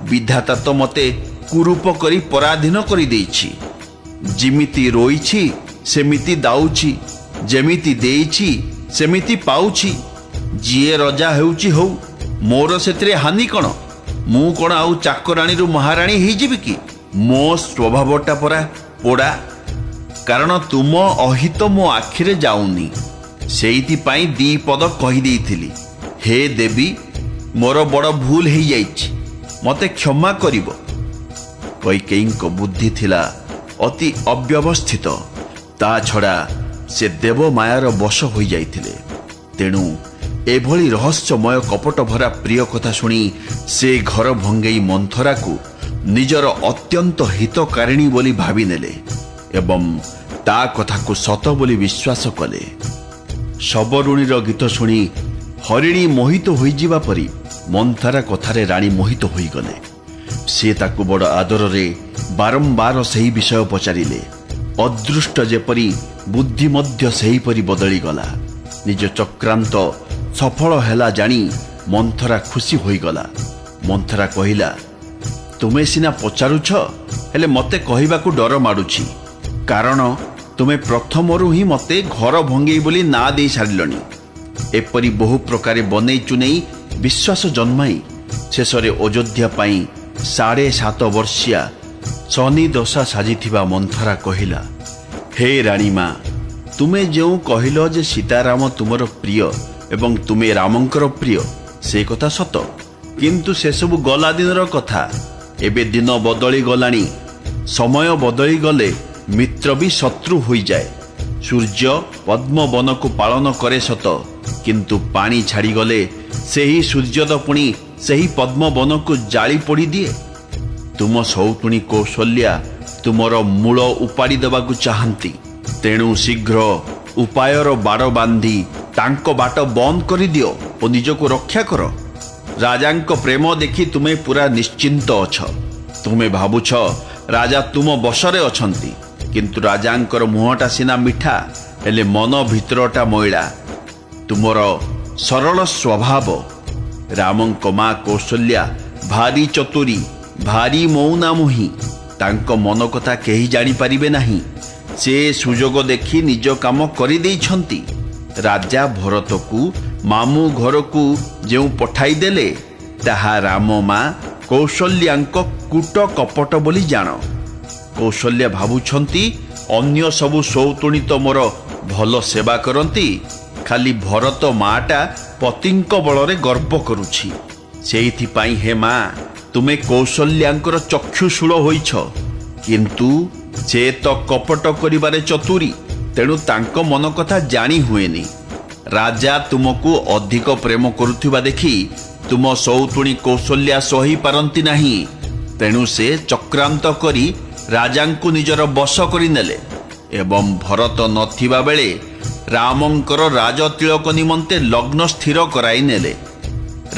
Speaker 1: ବିଧାତା ତ ମୋତେ କୁରୂପ କରି ପରାଧୀନ କରିଦେଇଛି। ଯେମିତି ରୋଇଛି ସେମିତି ଦାଉଛି, ଯେମିତି ଦେଇଛି ସେମିତି ପାଉଛି। ଯିଏ ରଜା ହେଉଛି ହଉ, ମୋର ସେଥିରେ ହାନି କ'ଣ? ମୁଁ କ'ଣ ଆଉ ଚାକରାଣୀରୁ ମହାରାଣୀ ହେଇଯିବି କି? ମୋ ସ୍ୱଭାବଟା ପରା ପୋଡ଼ା। କାରଣ ତୁମ ଅହିତ ମୋ ଆଖିରେ ଯାଉନି, ସେଇଥିପାଇଁ ଦି ପଦ କହିଦେଇଥିଲି। ହେ ଦେବୀ, ମୋର ବଡ଼ ଭୁଲ ହେଇଯାଇଛି, ମୋତେ କ୍ଷମା କରିବ। କୈକେୟୀଙ୍କ ବୁଦ୍ଧି ଥିଲା ଅତି ଅବ୍ୟବସ୍ଥିତ। ତା ଛଡ଼ା ସେ ଦେବମାୟାର ବଶ ହୋଇଯାଇଥିଲେ। ତେଣୁ ଏଭଳି ରହସ୍ୟମୟ କପଟ ଭରା ପ୍ରିୟ କଥା ଶୁଣି ସେ ଘର ଭଙ୍ଗେଇ ମନ୍ଥରାକୁ ନିଜର ଅତ୍ୟନ୍ତ ହିତକାରିଣୀ ବୋଲି ଭାବିନେଲେ ଏବଂ ତା କଥାକୁ ସତ ବୋଲି ବିଶ୍ୱାସ କଲେ। ଶବରୁଣୀର ଗୀତ ଶୁଣି ହରିଣୀ ମୋହିତ ହୋଇଯିବା ପରି ମନ୍ଥରା କଥାରେ ରାଣୀ ମୋହିତ ହୋଇଗଲେ। ସେ ତାକୁ ବଡ଼ ଆଦରରେ ବାରମ୍ବାର ସେହି ବିଷୟ ପଚାରିଲେ। ଅଦୃଷ୍ଟ ଯେପରି ବୁଦ୍ଧି ମଧ୍ୟ ସେହିପରି ବଦଳିଗଲା। ନିଜ ଚକ୍ରାନ୍ତ ସଫଳ ହେଲା ଜାଣି ମନ୍ଥରା ଖୁସି ହୋଇଗଲା। ମନ୍ଥରା କହିଲା, ତୁମେ ସିନା ପଚାରୁଛ, ହେଲେ ମୋତେ କହିବାକୁ ଡର ମାଡ଼ୁଛି। କାରଣ ତୁମେ ପ୍ରଥମରୁ ହିଁ ମୋତେ ଘର ଭଙ୍ଗେଇ ବୋଲି ନାଁ ଦେଇ ସାରିଲଣି। ଏପରି ବହୁ ପ୍ରକାରେ ବନେଇ ଚୁନେଇ ବିଶ୍ୱାସ ଜନ୍ମାଇ ଶେଷରେ ଅଯୋଧ୍ୟା ପାଇଁ 7.5 ବର୍ଷିଆ ଶନି ଦଶା ସାଜିଥିବା ମନ୍ଥରା କହିଲା, ହେ ରାଣୀମା, ତୁମେ ଯେଉଁ କହିଲ ଯେ ସୀତାରାମ ତୁମର ପ୍ରିୟ ଏବଂ ତୁମେ ରାମଙ୍କର ପ୍ରିୟ, ସେ କଥା ସତ। କିନ୍ତୁ ସେସବୁ ଗଲା ଦିନର କଥା। ଏବେ ଦିନ ବଦଳି ଗଲାଣି। ସମୟ ବଦଳିଗଲେ ମିତ୍ର ବି ଶତ୍ରୁ ହୋଇଯାଏ। ସୂର୍ଯ୍ୟ ପଦ୍ମବନକୁ ପାଳନ କରେ ସତ, କିନ୍ତୁ ପାଣି ଛାଡ଼ିଗଲେ ସେହି ସୂର୍ଯ୍ୟ ତ ପୁଣି ସେହି ପଦ୍ମବନକୁ ଜାଳି ପୋଡ଼ି ଦିଏ। ତୁମ ସଉତୁଣୀ କୌଶଲ୍ୟା ତୁମର ମୂଳ ଉପାଡ଼ି ଦେବାକୁ ଚାହାନ୍ତି। ତେଣୁ ଶୀଘ୍ର ଉପାୟର ବାଡ଼ ବାନ୍ଧି ତାଙ୍କ ବାଟ ବନ୍ଦ କରିଦିଅ ଓ ନିଜକୁ ରକ୍ଷା କର। ରାଜାଙ୍କ ପ୍ରେମ ଦେଖି ତୁମେ ପୁରା ନିଶ୍ଚିନ୍ତ ଅଛ। ତୁମେ ଭାବୁଛ ରାଜା ତୁମ ବଶରେ ଅଛନ୍ତି, କିନ୍ତୁ ରାଜାଙ୍କର ମୁହଁଟା ସିନା ମିଠା, ହେଲେ ମନ ଭିତରଟା ମଇଳା। ତୁମର ସରଳ ସ୍ୱଭାବ। ରାମଙ୍କ ମା କୌଶଲ୍ୟା ଭାରି ଚତୁରୀ, ଭାରି ମୌନାମୁହିଁ। ତାଙ୍କ ମନ କଥା କେହି ଜାଣିପାରିବେ ନାହିଁ। ସେ ସୁଯୋଗ ଦେଖି ନିଜ କାମ କରିଦେଇଛନ୍ତି। ରାଜା ଭରତକୁ ମାମୁଁ ଘରକୁ ଯେଉଁ ପଠାଇଦେଲେ, ତାହା ରାମ ମା କୌଶଲ୍ୟାଙ୍କ କୂଟ କପଟ ବୋଲି ଜାଣ। କୌଶଲ୍ୟା ଭାବୁଛନ୍ତି ଅନ୍ୟ ସବୁ ସଉତୁଣୀ ତ ମୋର ଭଲ ସେବା କରନ୍ତି, ଖାଲି ଭରତ ମାଟା ପତିଙ୍କ ବଳରେ ଗର୍ବ କରୁଛି। ସେଇଥିପାଇଁ ହେ ମା, ତୁମେ କୌଶଲ୍ୟାଙ୍କର ଚକ୍ଷୁଶୂଳ ହୋଇଛ। କିନ୍ତୁ ସେ ତ କପଟ କରିବାରେ ଚତୁରୀ, ତେଣୁ ତାଙ୍କ ମନ କଥା ଜାଣି ହୁଏନି। ରାଜା ତୁମକୁ ଅଧିକ ପ୍ରେମ କରୁଥିବା ଦେଖି ତୁମ ସଉତୁଣୀ କୌଶଲ୍ୟା ସହିପାରନ୍ତି ନାହିଁ। ତେଣୁ ସେ ଚକ୍ରାନ୍ତ କରି ରାଜାଙ୍କୁ ନିଜର ବଶ କରିନେଲେ ଏବଂ ଭରତ ନଥିବା ବେଳେ ରାମଙ୍କର ରାଜତିଳକ ନିମନ୍ତେ ଲଗ୍ନ ସ୍ଥିର କରାଇ ନେଲେ।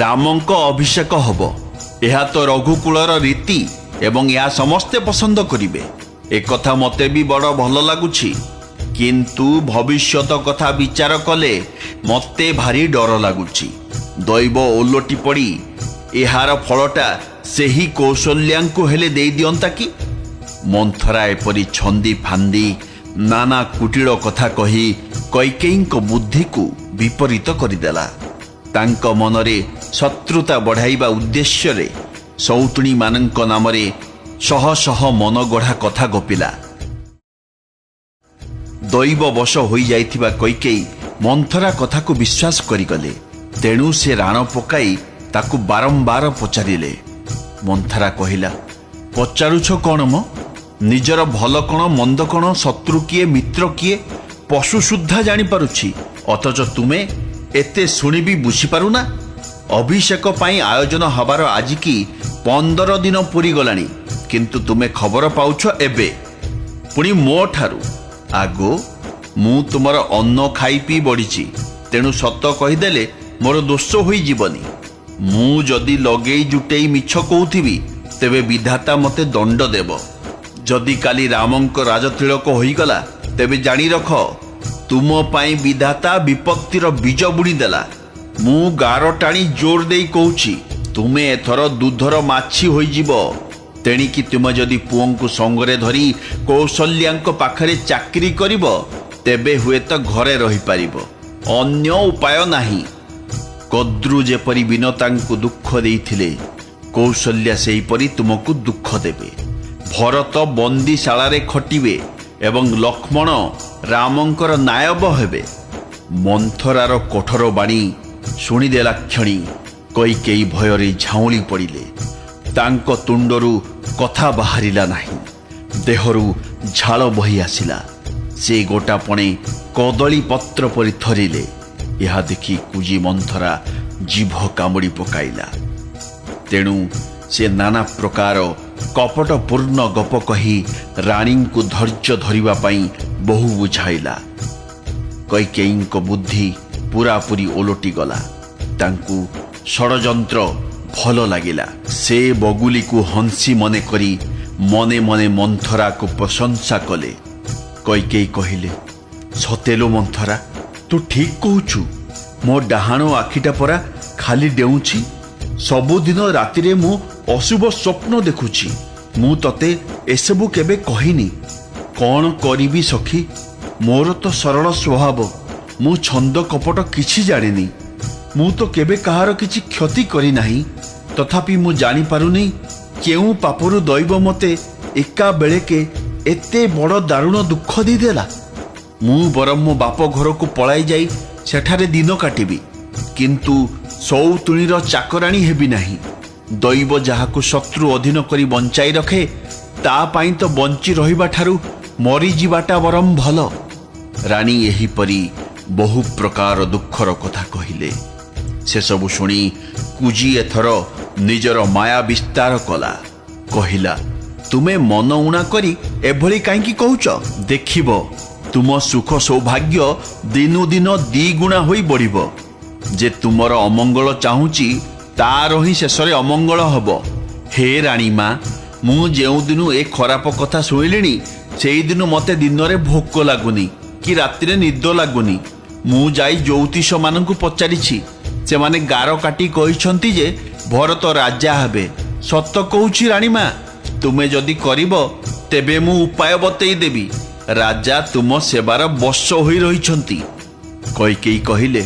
Speaker 1: ରାମଙ୍କ ଅଭିଷେକ ହେବ। ଏହା ତ ରଘୁକୁଳର ରୀତି ଏବଂ ଏହା ସମସ୍ତେ ପସନ୍ଦ କରିବେ। ଏକଥା ମୋତେ ବି ବଡ଼ ଭଲ ଲାଗୁଛି, କିନ୍ତୁ ଭବିଷ୍ୟତ କଥା ବିଚାର କଲେ ମୋତେ ଭାରି ଡର ଲାଗୁଛି। ଦୈବ ଓଲଟି ପଡ଼ି ଏହାର ଫଳଟା ସେହି କୌଶଲ୍ୟାଙ୍କୁ ହେଲେ ଦେଇଦିଅନ୍ତା କି? ମନ୍ଥରା ଏପରି ଛନ୍ଦି ଫାନ୍ଦି ନାନା କୁଟିଳ କଥା କହି କୈକେୟୀଙ୍କ ବୁଦ୍ଧିକୁ ବିପରୀତ କରିଦେଲା। ତାଙ୍କ ମନରେ ଶତ୍ରୁତା ବଢ଼ାଇବା ଉଦ୍ଦେଶ୍ୟରେ ସଉତୁଣୀମାନଙ୍କ ନାମରେ ଶହ ଶହ ମନଗଢ଼ା କଥା ଗପିଲା। ଦୈବ ବଶ ହୋଇଯାଇଥିବା କୈକେୟୀ ମନ୍ଥରା କଥାକୁ ବିଶ୍ୱାସ କରିଗଲେ। ତେଣୁ ସେ ରାଣ ପକାଇ ତାକୁ ବାରମ୍ବାର ପଚାରିଲେ। ମନ୍ଥରା କହିଲା, ପଚାରୁଛ କ'ଣ ମ? ନିଜର ଭଲ କ'ଣ ମନ୍ଦ କ'ଣ, ଶତ୍ରୁ କିଏ ମିତ୍ର କିଏ ପଶୁ ସୁଦ୍ଧା ଜାଣିପାରୁଛି, ଅଥଚ ତୁମେ ଏତେ ଶୁଣିବି ବୁଝିପାରୁନା? ଅଭିଷେକ ପାଇଁ ଆୟୋଜନ ହେବାର ଆଜିକି 15 ଦିନ ପୂରିଗଲାଣି, କିନ୍ତୁ ତୁମେ ଖବର ପାଉଛ ଏବେ, ପୁଣି ମୋ ଠାରୁ। ଆଗୋ ମୁଁ ତୁମର ଅନ୍ନ ଖାଇ ପିଇ ବଢ଼ିଛି, ତେଣୁ ସତ କହିଦେଲେ ମୋର ଦୋଷ ହୋଇଯିବନି। ମୁଁ ଯଦି ଲଗେଇ ଜୁଟେଇ ମିଛ କହୁଥିବି, ତେବେ ବିଧାତା ମୋତେ ଦଣ୍ଡ ଦେବ। ଯଦି କାଲି ରାମଙ୍କ ରାଜତିଳକ ହୋଇଗଲା, ତେବେ ଜାଣି ରଖ, ତୁମ ପାଇଁ ବିଧାତା ବିପତ୍ତିର ବୀଜ ବୁଣିଦେଲା। ମୁଁ ଗାର ଟାଣି ଜୋର ଦେଇ କହୁଛି, ତୁମେ ଏଥର ଦୁଧର ମାଛି ହୋଇଯିବ। ତେଣିକି ତୁମେ ଯଦି ପୁଅଙ୍କୁ ସଙ୍ଗରେ ଧରି କୌଶଲ୍ୟାଙ୍କ ପାଖରେ ଚାକିରି କରିବ, ତେବେ ହୁଏତ ଘରେ ରହିପାରିବ, ଅନ୍ୟ ଉପାୟ ନାହିଁ। କଦ୍ରୁ ଯେପରି ବିନତାଙ୍କୁ ଦୁଃଖ ଦେଇଥିଲେ, କୌଶଲ୍ୟା ସେହିପରି ତୁମକୁ ଦୁଃଖ ଦେବେ। ଭରତ ବନ୍ଦୀଶାଳାରେ ଖଟିବେ ଏବଂ ଲକ୍ଷ୍ମଣ ରାମଙ୍କର ନାୟବ ହେବେ। ମନ୍ଥରାର କଠୋର ବାଣୀ ଶୁଣିଦେଲା କ୍ଷଣି କୈକେୟୀ ଭୟରେ ଝାଉଁଳି ପଡ଼ିଲେ। ତାଙ୍କ ତୁଣ୍ଡରୁ କଥା ବାହାରିଲା ନାହିଁ, ଦେହରୁ ଝାଳ ବହି ଆସିଲା। ସେ ଗୋଟାପଣେ କଦଳୀ ପତ୍ର ପରି ଥରିଲେ। ଏହା ଦେଖି କୁଜି ମନ୍ଥରା ଜିଭ କାମୁଡ଼ି ପକାଇଲା। ତେଣୁ ସେ ନାନା ପ୍ରକାର କପଟପୂର୍ଣ୍ଣ ଗପ କହି ରାଣୀଙ୍କୁ ଧୈର୍ଯ୍ୟ ଧରିବା ପାଇଁ ବହୁ ବୁଝାଇଲା। କୈକେୟୀଙ୍କ ବୁଦ୍ଧି ପୂରାପୂରି ଓଲଟିଗଲା। ତାଙ୍କୁ ଷଡ଼ଯନ୍ତ୍ର ଭଲ ଲାଗିଲା। ସେ ବଗୁଲିକୁ ହଂସୀ ମନେ କରି ମନେ ମନେ ମନ୍ଥରାକୁ ପ୍ରଶଂସା କଲେ। କୈକେୟୀ କହିଲେ, ସତେଲୋ ମନ୍ଥରା, ତୁ ଠିକ୍ କହୁଛୁ। ମୋ ଡାହାଣ ଆଖିଟା ପରା ଖାଲି ଡେଉଁଛି। ସବୁଦିନ ରାତିରେ ମୁଁ ଅଶୁଭ ସ୍ୱପ୍ନ ଦେଖୁଛି। ମୁଁ ତତେ ଏସବୁ କେବେ କହିନି। କ'ଣ କରିବି ସଖୀ, ମୋର ତ ସରଳ ସ୍ୱଭାବ। ମୁଁ ଛନ୍ଦ କପଟ କିଛି ଜାଣିନି। ମୁଁ ତ କେବେ କାହାର କିଛି କ୍ଷତି କରିନାହିଁ। ତଥାପି ମୁଁ ଜାଣିପାରୁନି କେଉଁ ପାପରୁ ଦୈବ ମୋତେ ଏକା ବେଳେକେ ଏତେ ବଡ଼ ଦାରୁଣ ଦୁଃଖ ଦେଇଦେଲା। ମୁଁ ବରଂ ମୋ ବାପ ଘରକୁ ପଳାଇ ଯାଇ ସେଠାରେ ଦିନ କାଟିବି, କିନ୍ତୁ ସଉତୁଣୀର ଚାକରାଣୀ ହେବି ନାହିଁ। ଦୈବ ଯାହାକୁ ଶତ୍ରୁ ଅଧୀନ କରି ବଞ୍ଚାଇ ରଖେ, ତା ପାଇଁ ତ ବଞ୍ଚି ରହିବା ଠାରୁ ମରିଯିବାଟା ବରଂ ଭଲ। ରାଣୀ ଏହିପରି ବହୁ ପ୍ରକାର ଦୁଃଖର କଥା କହିଲେ। ସେସବୁ ଶୁଣି କୁଜି ଏଥର ନିଜର ମାୟା ବିସ୍ତାର କଲା। କହିଲା, ତୁମେ ମନ ଉଣା କରି ଏଭଳି କାହିଁକି କହୁଛ? ଦେଖିବ, ତୁମ ସୁଖ ସୌଭାଗ୍ୟ ଦିନୁ ଦିନ ଦ୍ୱିଗୁଣା ହୋଇ ବଢ଼ିବ। ଯେ ତୁମର ଅମଙ୍ଗଳ ଚାହୁଁଛି, ତାର ହିଁ ଶେଷରେ ଅମଙ୍ଗଳ ହେବ। ହେ ରାଣୀମା, ମୁଁ ଯେଉଁଦିନୁ ଏ ଖରାପ କଥା ଶୁଣିଲିଣି, ସେଇଦିନୁ ମୋତେ ଦିନରେ ଭୋକ ଲାଗୁନି କି ରାତିରେ ନିଦ ଲାଗୁନି। ମୁଁ ଯାଇ ଜ୍ୟୋତିଷମାନଙ୍କୁ ପଚାରିଛି। ସେମାନେ ଗାର କାଟି କହିଛନ୍ତି ଯେ ଭରତ ରାଜା ହେବେ। ସତ କହୁଛି ରାଣୀମା, ତୁମେ ଯଦି କରିବ, ତେବେ ମୁଁ ଉପାୟ ବତେଇ ଦେବି। ରାଜା ତୁମ ସେବାର ବଶ ହୋଇ ରହିଛନ୍ତି। କୈକେୟୀ କହିଲେ,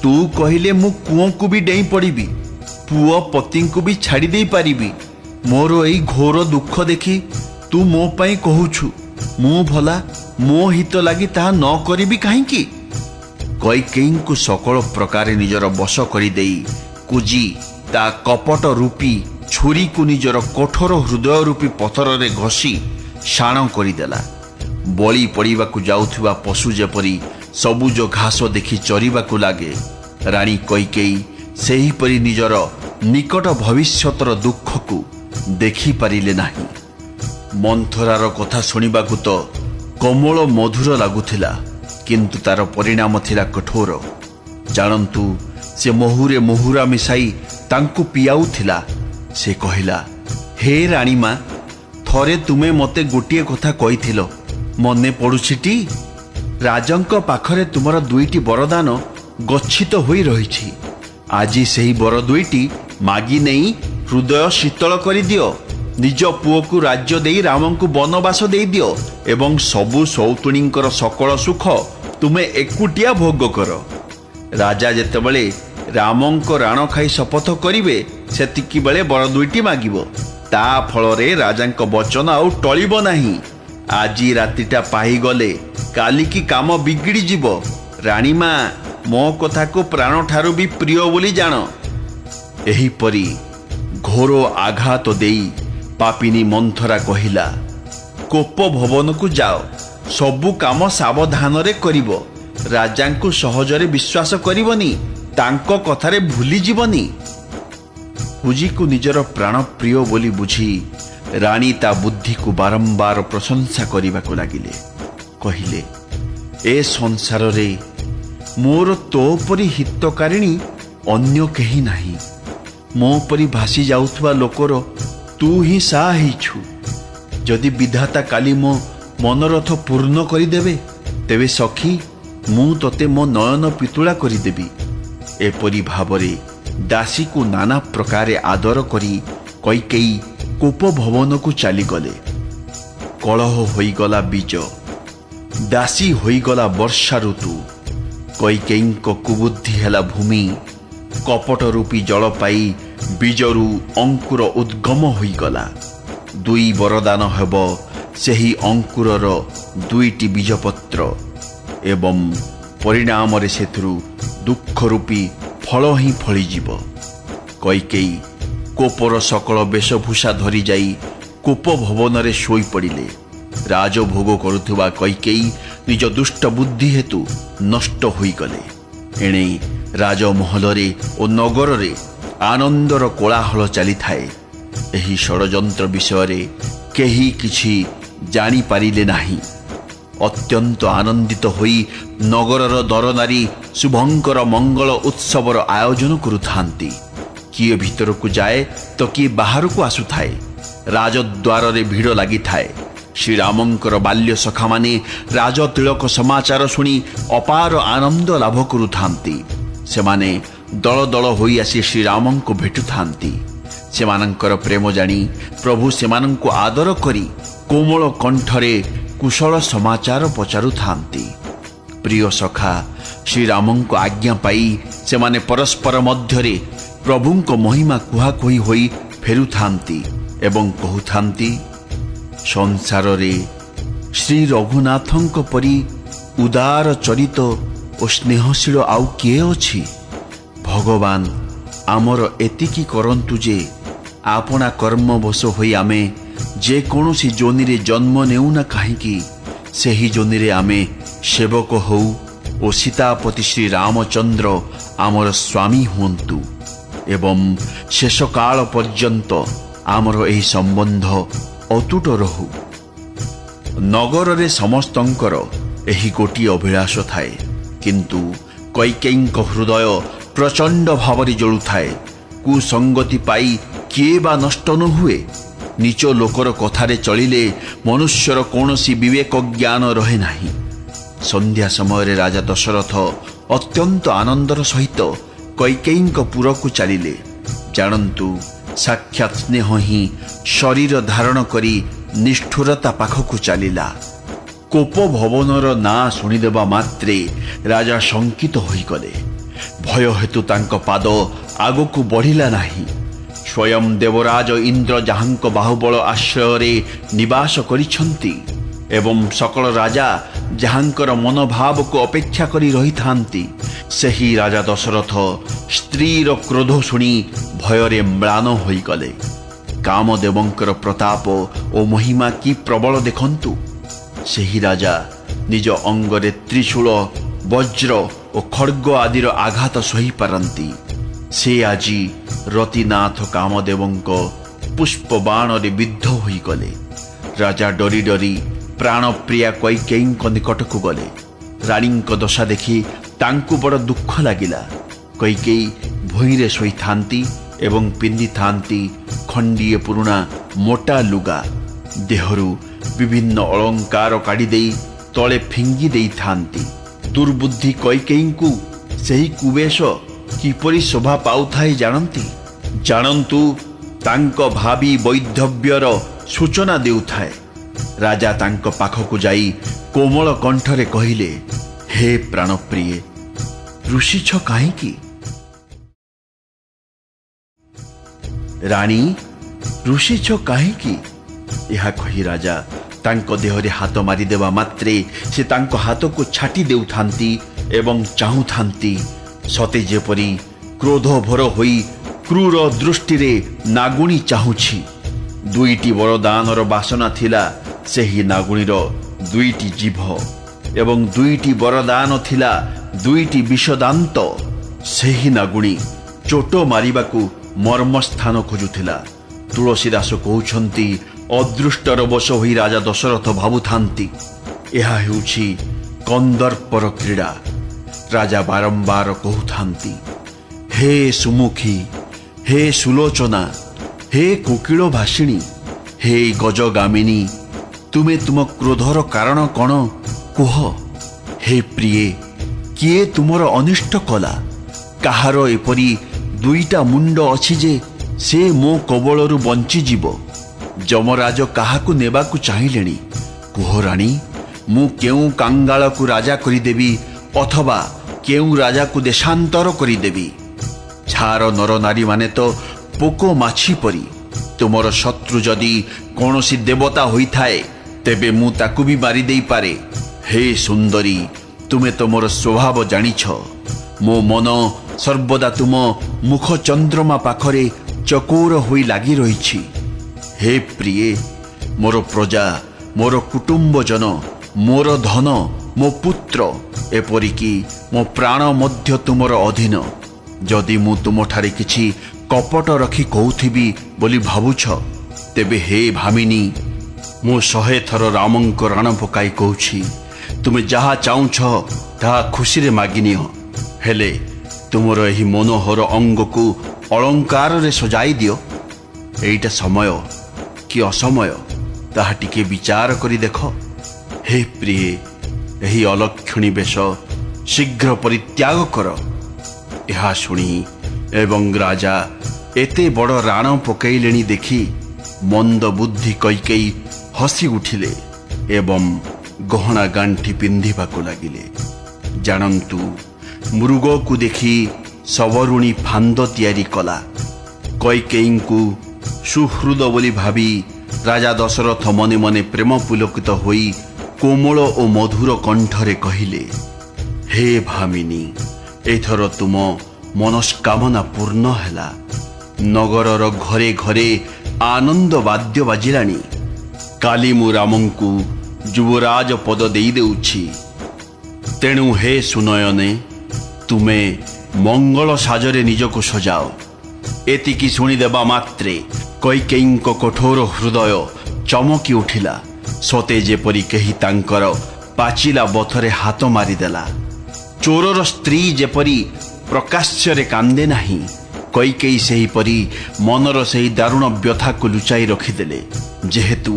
Speaker 1: ତୁ କହିଲେ ମୁଁ କୂଅକୁ ବି ଡେଇଁ ପଡ଼ିବି, ପୁଅ ପତିଙ୍କୁ ବି ଛାଡ଼ି ଦେଇପାରିବି। ମୋର ଏଇ ଘୋର ଦୁଃଖ ଦେଖି ତୁ ମୋ ପାଇଁ କହୁଛୁ। ମୁଁ ଭଲା ମୋ ହିତ ଲାଗି ତାହା ନ କରିବି କାହିଁକି? କୈକେୟୀଙ୍କୁ ସକଳ ପ୍ରକାରେ ନିଜର ବଶ କରିଦେଇ କୁଜି ତା କପଟ ରୂପୀ ଛୁରୀକୁ ନିଜର କଠୋର ହୃଦୟ ରୂପୀ ପଥରରେ ଘଷି ଶାଣ କରିଦେଲା। ବଳି ପଡ଼ିବାକୁ ଯାଉଥିବା ପଶୁ ଯେପରି ସବୁଜ ଘାସ ଦେଖି ଚରିବାକୁ ଲାଗେ, ରାଣୀ କୈକେୟୀ ସେହିପରି ନିଜର ନିକଟ ଭବିଷ୍ୟତର ଦୁଃଖକୁ ଦେଖିପାରିଲେ ନାହିଁ। ମନ୍ଥରାର କଥା ଶୁଣିବାକୁ ତ କୋମଳ ମଧୁର ଲାଗୁଥିଲା, କିନ୍ତୁ ତାର ପରିଣାମ ଥିଲା କଠୋର। ଜାଣନ୍ତୁ, ସେ ମହୁରେ ମହୁରା ମିଶାଇ ତାଙ୍କୁ ପିଆଉଥିଲା। ସେ କହିଲା, ହେ ରାଣୀମା, ଥରେ ତୁମେ ମୋତେ ଗୋଟିଏ କଥା କହିଥିଲ, ମନେ ପଡ଼ୁଛିଟି? ରାଜାଙ୍କ ପାଖରେ ତୁମର 2ଟି ବରଦାନ ଗଚ୍ଛିତ ହୋଇ ରହିଛି। ଆଜି ସେହି ବର 2ଟି ମାଗି ନେଇ ହୃଦୟ ଶୀତଳ କରିଦିଅ। ନିଜ ପୁଅକୁ ରାଜ୍ୟ ଦେଇ ରାମଙ୍କୁ ବନବାସ ଦେଇଦିଅ ଏବଂ ସବୁ ସୌତୁଣୀଙ୍କର ସକଳ ସୁଖ ତୁମେ ଏକୁଟିଆ ଭୋଗ କର। ରାଜା ଯେତେବେଳେ ରାମଙ୍କ ରାଣ ଖାଇ ଶପଥ କରିବେ, ସେତିକିବେଳେ ବର 2ଟି ମାଗିବ। ତା ଫଳରେ ରାଜାଙ୍କ ବଚନ ଆଉ ଟଳିବ ନାହିଁ। ଆଜି ରାତିଟା ପାହିଗଲେ କାଲିକି କାମ ବିଗିଡ଼ିଯିବ। ରାଣୀମା ମୋ କଥାକୁ ପ୍ରାଣ ଠାରୁ ବି ପ୍ରିୟ ବୋଲି ଜାଣ। ଏହିପରି ଘୋର ଆଘାତ ଦେଇ ପାପିନୀ ମନ୍ଥରା କହିଲା, କୋପ ଭବନକୁ ଯାଅ, ସବୁ କାମ ସାବଧାନରେ କରିବ। ରାଜାଙ୍କୁ ସହଜରେ ବିଶ୍ୱାସ କରିବନି, ତାଙ୍କ କଥାରେ ଭୁଲିଯିବନି। କୁଜିକୁ ନିଜର ପ୍ରାଣ ପ୍ରିୟ ବୋଲି ବୁଝି ରାଣୀ ତା ବୁଦ୍ଧିକୁ ବାରମ୍ବାର ପ୍ରଶଂସା କରିବାକୁ ଲାଗିଲେ। କହିଲେ, ଏ ସଂସାରରେ ମୋର ତୋ ପରି ହିତକାରିଣୀ ଅନ୍ୟ କେହି ନାହିଁ। ମୋ ପରି ଭାସି ଯାଉଥିବା ଲୋକର ତୁ ହିଁ ସାହା ହେଇଛୁ। ଯଦି ବିଧାତା କାଲି ମୋ ମନୋରଥ ପୂର୍ଣ୍ଣ କରିଦେବେ, ତେବେ ସଖୀ ମୁଁ ତୋତେ ମୋ ନୟନ ପିତୁଳା କରିଦେବି। ଏପରି ଭାବରେ ଦାସୀକୁ ନାନା ପ୍ରକାରେ ଆଦର କରି କୈକେୟୀ କୋପ ଭବନକୁ ଚାଲିଗଲେ। କଳହ ହୋଇଗଲା ବୀଜ, ଦାସୀ ହୋଇଗଲା ବର୍ଷା ଋତୁ। କୈକେୟୀଙ୍କ କୁବୁଦ୍ଧି ହେଲା ଭୂମି, କପଟ ରୂପୀ ଜଳ ପାଇ ବୀଜରୁ ଅଙ୍କୁର ଉଦ୍ଗମ ହୋଇଗଲା। ଦୁଇ ବରଦାନ ହେବ ସେହି ଅଙ୍କୁରର ଦୁଇଟି ବୀଜପତ୍ର ଏବଂ ପରିଣାମରେ ସେଥିରୁ ଦୁଃଖ ରୂପୀ ଫଳ ହିଁ ଫଳିଯିବ। କୈକେୟୀ କୋପର ସକଳ ବେଶଭୂଷା ଧରି ଯାଇ କୋପ ଭବନରେ ଶୋଇପଡ଼ିଲେ। ରାଜଭୋଗ କରୁଥିବା କୈକେୟୀ ନିଜ ଦୁଷ୍ଟ ବୁଦ୍ଧି ହେତୁ ନଷ୍ଟ ହୋଇଗଲେ। ଏଣେ ରାଜମହଲରେ ଓ ନଗରରେ ଆନନ୍ଦର କୋଳାହଳ ଚାଲିଥାଏ। ଏହି ଷଡ଼ଯନ୍ତ୍ର ବିଷୟରେ କେହି କିଛି ଜାଣିପାରିଲେ ନାହିଁ। ଅତ୍ୟନ୍ତ ଆନନ୍ଦିତ ହୋଇ ନଗରର ଦରନାରୀ ଶୁଭଙ୍କର ମଙ୍ଗଳ ଉତ୍ସବର ଆୟୋଜନ କରୁଥାନ୍ତି। କିଏ ଭିତରକୁ ଯାଏ ତ କିଏ ବାହାରକୁ ଆସୁଥାଏ। ରାଜଦ୍ୱାରରେ ଭିଡ଼ ଲାଗିଥାଏ। ଶ୍ରୀରାମଙ୍କର ବାଲ୍ୟ ସଖାମାନେ ରାଜତିଳକ ସମାଚାର ଶୁଣି ଅପାର ଆନନ୍ଦ ଲାଭ କରୁଥାନ୍ତି। ସେମାନେ ଦଳ ଦଳ ହୋଇ ଆସି ଶ୍ରୀରାମଙ୍କୁ ଭେଟୁଥାନ୍ତି। ସେମାନଙ୍କର ପ୍ରେମ ଜାଣି ପ୍ରଭୁ ସେମାନଙ୍କୁ ଆଦର କରି କୋମଳ କଣ୍ଠରେ କୁଶଳ ସମାଚାର ପଚାରୁଥାନ୍ତି। ପ୍ରିୟ ସଖା ଶ୍ରୀରାମଙ୍କ ଆଜ୍ଞା ପାଇ ସେମାନେ ପରସ୍ପର ମଧ୍ୟରେ ପ୍ରଭୁଙ୍କ ମହିମା କୁହାକୁହି ହୋଇ ଫେରୁଥାନ୍ତି ଏବଂ କହୁଥାନ୍ତି, ସଂସାରରେ ଶ୍ରୀ ରଘୁନାଥଙ୍କ ପରି ଉଦାର ଚରିତ ଓ ସ୍ନେହଶୀଳ ଆଉ କିଏ ଅଛି? ଭଗବାନ ଆମର ଏତିକି କରନ୍ତୁ ଯେ ଆପଣା କର୍ମବଶ ହୋଇ ଆମେ ଯେକୌଣସି ଯୋନିରେ ଜନ୍ମ ନେଉନା କାହିଁକି, ସେହି ଯୋନିରେ ଆମେ ସେବକ ହଉ ଓ ସୀତାପତି ଶ୍ରୀରାମଚନ୍ଦ୍ର ଆମର ସ୍ୱାମୀ ହୁଅନ୍ତୁ ଏବଂ ଶେଷ କାଳ ପର୍ଯ୍ୟନ୍ତ ଆମର ଏହି ସମ୍ବନ୍ଧ ଅତୁଟ ରହୁ। ନଗରରେ ସମସ୍ତଙ୍କର ଏହି ଗୋଟିଏ ଅଭିଳାଷ ଥାଏ, କିନ୍ତୁ କୈକେୟୀଙ୍କ ହୃଦୟ ପ୍ରଚଣ୍ଡ ଭାବରେ ଜଳୁଥାଏ। କୁସଙ୍ଗତି ପାଇ କିଏ ବା ନଷ୍ଟ ନ ହୁଏ? ନିଜ ଲୋକର କଥାରେ ଚଳିଲେ ମନୁଷ୍ୟର କୌଣସି ବିବେକ ଜ୍ଞାନ ରହେ ନାହିଁ। ସନ୍ଧ୍ୟା ସମୟରେ ରାଜା ଦଶରଥ ଅତ୍ୟନ୍ତ ଆନନ୍ଦର ସହିତ କୈକେୟୀଙ୍କ ପୁରକୁ ଚାଲିଲେ। ଜାଣନ୍ତୁ, ସାକ୍ଷାତ୍ ସ୍ନେହ ହିଁ ଶରୀର ଧାରଣ କରି ନିଷ୍ଠୁରତା ପାଖକୁ ଚାଲିଲା। କୋପ ଭବନର ନାଁ ଶୁଣିଦେବା ମାତ୍ରେ ରାଜା ଶଙ୍କିତ ହୋଇଗଲେ। ଭୟ ହେତୁ ତାଙ୍କ ପାଦ ଆଗକୁ ବଢ଼ିଲା ନାହିଁ। ସ୍ୱୟଂ ଦେବରାଜ ଇନ୍ଦ୍ର ଯାହାଙ୍କ ବାହୁବଳ ଆଶ୍ରୟରେ ନିବାସ କରିଛନ୍ତି ଏବଂ ସକଳ ରାଜା ଯାହାଙ୍କର ମନୋଭାବକୁ ଅପେକ୍ଷା କରି ରହିଥାନ୍ତି, ସେହି ରାଜା ଦଶରଥ ସ୍ତ୍ରୀର କ୍ରୋଧ ଶୁଣି ଭୟରେ ମ୍ଳାନ ହୋଇଗଲେ। କାମଦେବଙ୍କର ପ୍ରତାପ ଓ ମହିମା କି ପ୍ରବଳ ଦେଖନ୍ତୁ। ସେହି ରାଜା ନିଜ ଅଙ୍ଗରେ ତ୍ରିଶୂଳ, ବଜ୍ର ଓ ଖଡ଼୍ଗ ଆଦିର ଆଘାତ ସହିପାରନ୍ତି। ସେ ଆଜି ରତିନାଥ କାମଦେବଙ୍କ ପୁଷ୍ପ ବାଣରେ ବିଦ୍ଧ ହୋଇଗଲେ। ରାଜା ଡରି ଡରି ପ୍ରାଣପ୍ରିୟା କୈକେୟୀଙ୍କ ନିକଟକୁ ଗଲେ। ରାଣୀଙ୍କ ଦଶା ଦେଖି ତାଙ୍କୁ ବଡ଼ ଦୁଃଖ ଲାଗିଲା। କୈକେୟୀ ଭୂଇଁରେ ଶୋଇଥାନ୍ତି ଏବଂ ପିନ୍ଧିଥାନ୍ତି ଖଣ୍ଡିଏ ପୁରୁଣା ମୋଟା ଲୁଗା। ଦେହରୁ ବିଭିନ୍ନ ଅଳଙ୍କାର କାଢ଼ି ଦେଇ ତଳେ ଫିଙ୍ଗି ଦେଇଥାନ୍ତି। ଦୁର୍ବୁଦ୍ଧି କୈକେୟୀଙ୍କୁ ସେହି କୁବେଶ କିପରି ଶୋଭା ପାଉଥାଏ ଜାଣନ୍ତି? ଜାଣନ୍ତୁ, ତାଙ୍କ ଭାବି ବୈଧବ୍ୟର ସୂଚନା ଦେଉଥାଏ। ରାଜା ତାଙ୍କ ପାଖକୁ ଯାଇ କୋମଳ କଣ୍ଠରେ କହିଲେ, ହେ ପ୍ରାଣପ୍ରିୟେ, ରୁଷିଛ କାହିଁକି? ରାଣୀ, ରୁଷିଛ କାହିଁକି? ଏହା କହି ରାଜା ତାଙ୍କ ଦେହରେ ହାତ ମାରିଦେବା ମାତ୍ରେ ସେ ତାଙ୍କ ହାତକୁ ଛାଟି ଦେଉଥାନ୍ତି ଏବଂ ଚାହୁଁଥାନ୍ତି ସତେ ଯେପରି କ୍ରୋଧଭର ହୋଇ କ୍ରୂର ଦୃଷ୍ଟିରେ ନାଗୁଣୀ ଚାହୁଁଛି। ଦୁଇଟି ବରଦାନର ବାସନା ଥିଲା ସେହି ନାଗୁଣୀର ଦୁଇଟି ଜିଭ ଏବଂ ଦୁଇଟି ବରଦାନ ଥିଲା ଦୁଇଟି ବିଷଦାନ୍ତ। ସେହି ନାଗୁଣୀ ଚୋଟ ମାରିବାକୁ ମର୍ମସ୍ଥାନ ଖୋଜୁଥିଲା। ତୁଳସୀଦାସ କହୁଛନ୍ତି, ଅଦୃଷ୍ଟର ବଶ ହୋଇ ରାଜା ଦଶରଥ ଭାବୁଥାନ୍ତି ଏହା ହେଉଛି କନ୍ଦର୍ପର କ୍ରୀଡ଼ା। ରାଜା ବାରମ୍ବାର କହୁଥାନ୍ତି, ହେ ସୁମୁଖୀ, ହେ ସୁଲୋଚନା, ହେ କୋକିଳ ଭାଷିଣୀ, ହେ ଗଜଗାମିନୀ, ତୁମେ ତୁମ କ୍ରୋଧର କାରଣ କ'ଣ କୁହ। ହେ ପ୍ରିୟେ, କିଏ ତୁମର ଅନିଷ୍ଟ କଲା? କାହାର ଏପରି ଦୁଇଟା ମୁଣ୍ଡ ଅଛି ଯେ ସେ ମୋ କବଳରୁ ବଞ୍ଚିଯିବ? ଯମରାଜ କାହାକୁ ନେବାକୁ ଚାହିଁଲେଣି? କୁହ ରାଣୀ, ମୁଁ କେଉଁ କାଙ୍ଗାଳକୁ ରାଜା କରିଦେବି ଅଥବା କେଉଁ ରାଜାକୁ ଦେଶାନ୍ତର କରିଦେବି? ଛାର ନରନାରୀମାନେ ତ ପୋକ ମାଛି ପରି। ତୁମର ଶତ୍ରୁ ଯଦି କୌଣସି ଦେବତା ହୋଇଥାଏ ତେବେ ମୁଁ ତାକୁ ବି ମାରିଦେଇପାରେ। ହେ ସୁନ୍ଦରୀ, ତୁମେ ତ ମୋର ସ୍ୱଭାବ ଜାଣିଛ। ମୋ ମନ ସର୍ବଦା ତୁମ ମୁଖ ଚନ୍ଦ୍ରମା ପାଖରେ ଚକୋର ହୋଇ ଲାଗି ରହିଛି। ହେ ପ୍ରିୟେ, ମୋର ପ୍ରଜା, ମୋର କୁଟୁମ୍ବଜନ, ମୋର ଧନ, ମୋ ପୁତ୍ର, ଏପରିକି ମୋ ପ୍ରାଣ ମଧ୍ୟ ତୁମର ଅଧୀନ। ଯଦି ମୁଁ ତୁମଠାରେ କିଛି କପଟ ରଖି କହୁଥିବି ବୋଲି ଭାବୁଛ, ତେବେ ହେ ଭାମିନୀ, ମୁଁ 100 ଥର ରାମଙ୍କ ରାଣ ପକାଇ କହୁଛି, ତୁମେ ଯାହା ଚାହୁଁଛ ତାହା ଖୁସିରେ ମାଗିନିଅ। ହେଲେ ତୁମର ଏହି ମନୋହର ଅଙ୍ଗକୁ ଅଳଙ୍କାରରେ ସଜାଇ ଦିଅ। ଏଇଟା ସମୟ କି ଅସମୟ ତାହା ଟିକେ ବିଚାର କରି ଦେଖ। ହେ ପ୍ରିୟେ, ଏହି ଅଲକ୍ଷଣୀ ବେଶ ଶୀଘ୍ର ପରିତ୍ୟାଗ କର। ଏହା ଶୁଣି ଏବଂ ରାଜା ଏତେ ବଡ଼ ରାଣ ପକାଇଲେଣି ଦେଖି ମନ୍ଦ ବୁଦ୍ଧି କୈକେୟୀ ହସି ଉଠିଲେ ଏବଂ ଗହଣା ଗାଣ୍ଠି ପିନ୍ଧିବାକୁ ଲାଗିଲେ। ଜାଣନ୍ତୁ, ମୃଗକୁ ଦେଖି ସବରୁଣୀ ଫାନ୍ଦ ତିଆରି କଲା। କୈକେୟୀଙ୍କୁ ସୁହୃଦ ବୋଲି ଭାବି ରାଜା ଦଶରଥ ମନେ ମନେ ପ୍ରେମ ପୁଲକିତ ହୋଇ କୋମଳ ଓ ମଧୁର କଣ୍ଠରେ କହିଲେ, ହେ ଭାମିନୀ, ଏଥର ତୁମ ମନସ୍କାମନା ପୂର୍ଣ୍ଣ ହେଲା। ନଗରର ଘରେ ଘରେ ଆନନ୍ଦ ବାଦ୍ୟ ବାଜିଲାଣି। କାଲି ମୁଁ ରାମଙ୍କୁ ଯୁବରାଜ ପଦ ଦେଇଦେଉଛି। ତେଣୁ ହେ ସୁନୟନେ, ତୁମେ ମଙ୍ଗଳ ସାଜରେ ନିଜକୁ ସଜାଅ। ଏତିକି ଶୁଣିଦେବା ମାତ୍ରେ କୈକେୟୀଙ୍କ କଠୋର ହୃଦୟ ଚମକି ଉଠିଲା। ସତେ ଯେପରି କେହି ତାଙ୍କର ପାଚିଲା ବଥରେ ହାତ ମାରିଦେଲା। ଚୋରର ସ୍ତ୍ରୀ ଯେପରି ପ୍ରକାଶ୍ୟରେ କାନ୍ଦେ ନାହିଁ, କୈକେୟୀ ସେହିପରି ମନର ସେହି ଦାରୁଣ ବ୍ୟଥାକୁ ଲୁଚାଇ ରଖିଦେଲେ। ଯେହେତୁ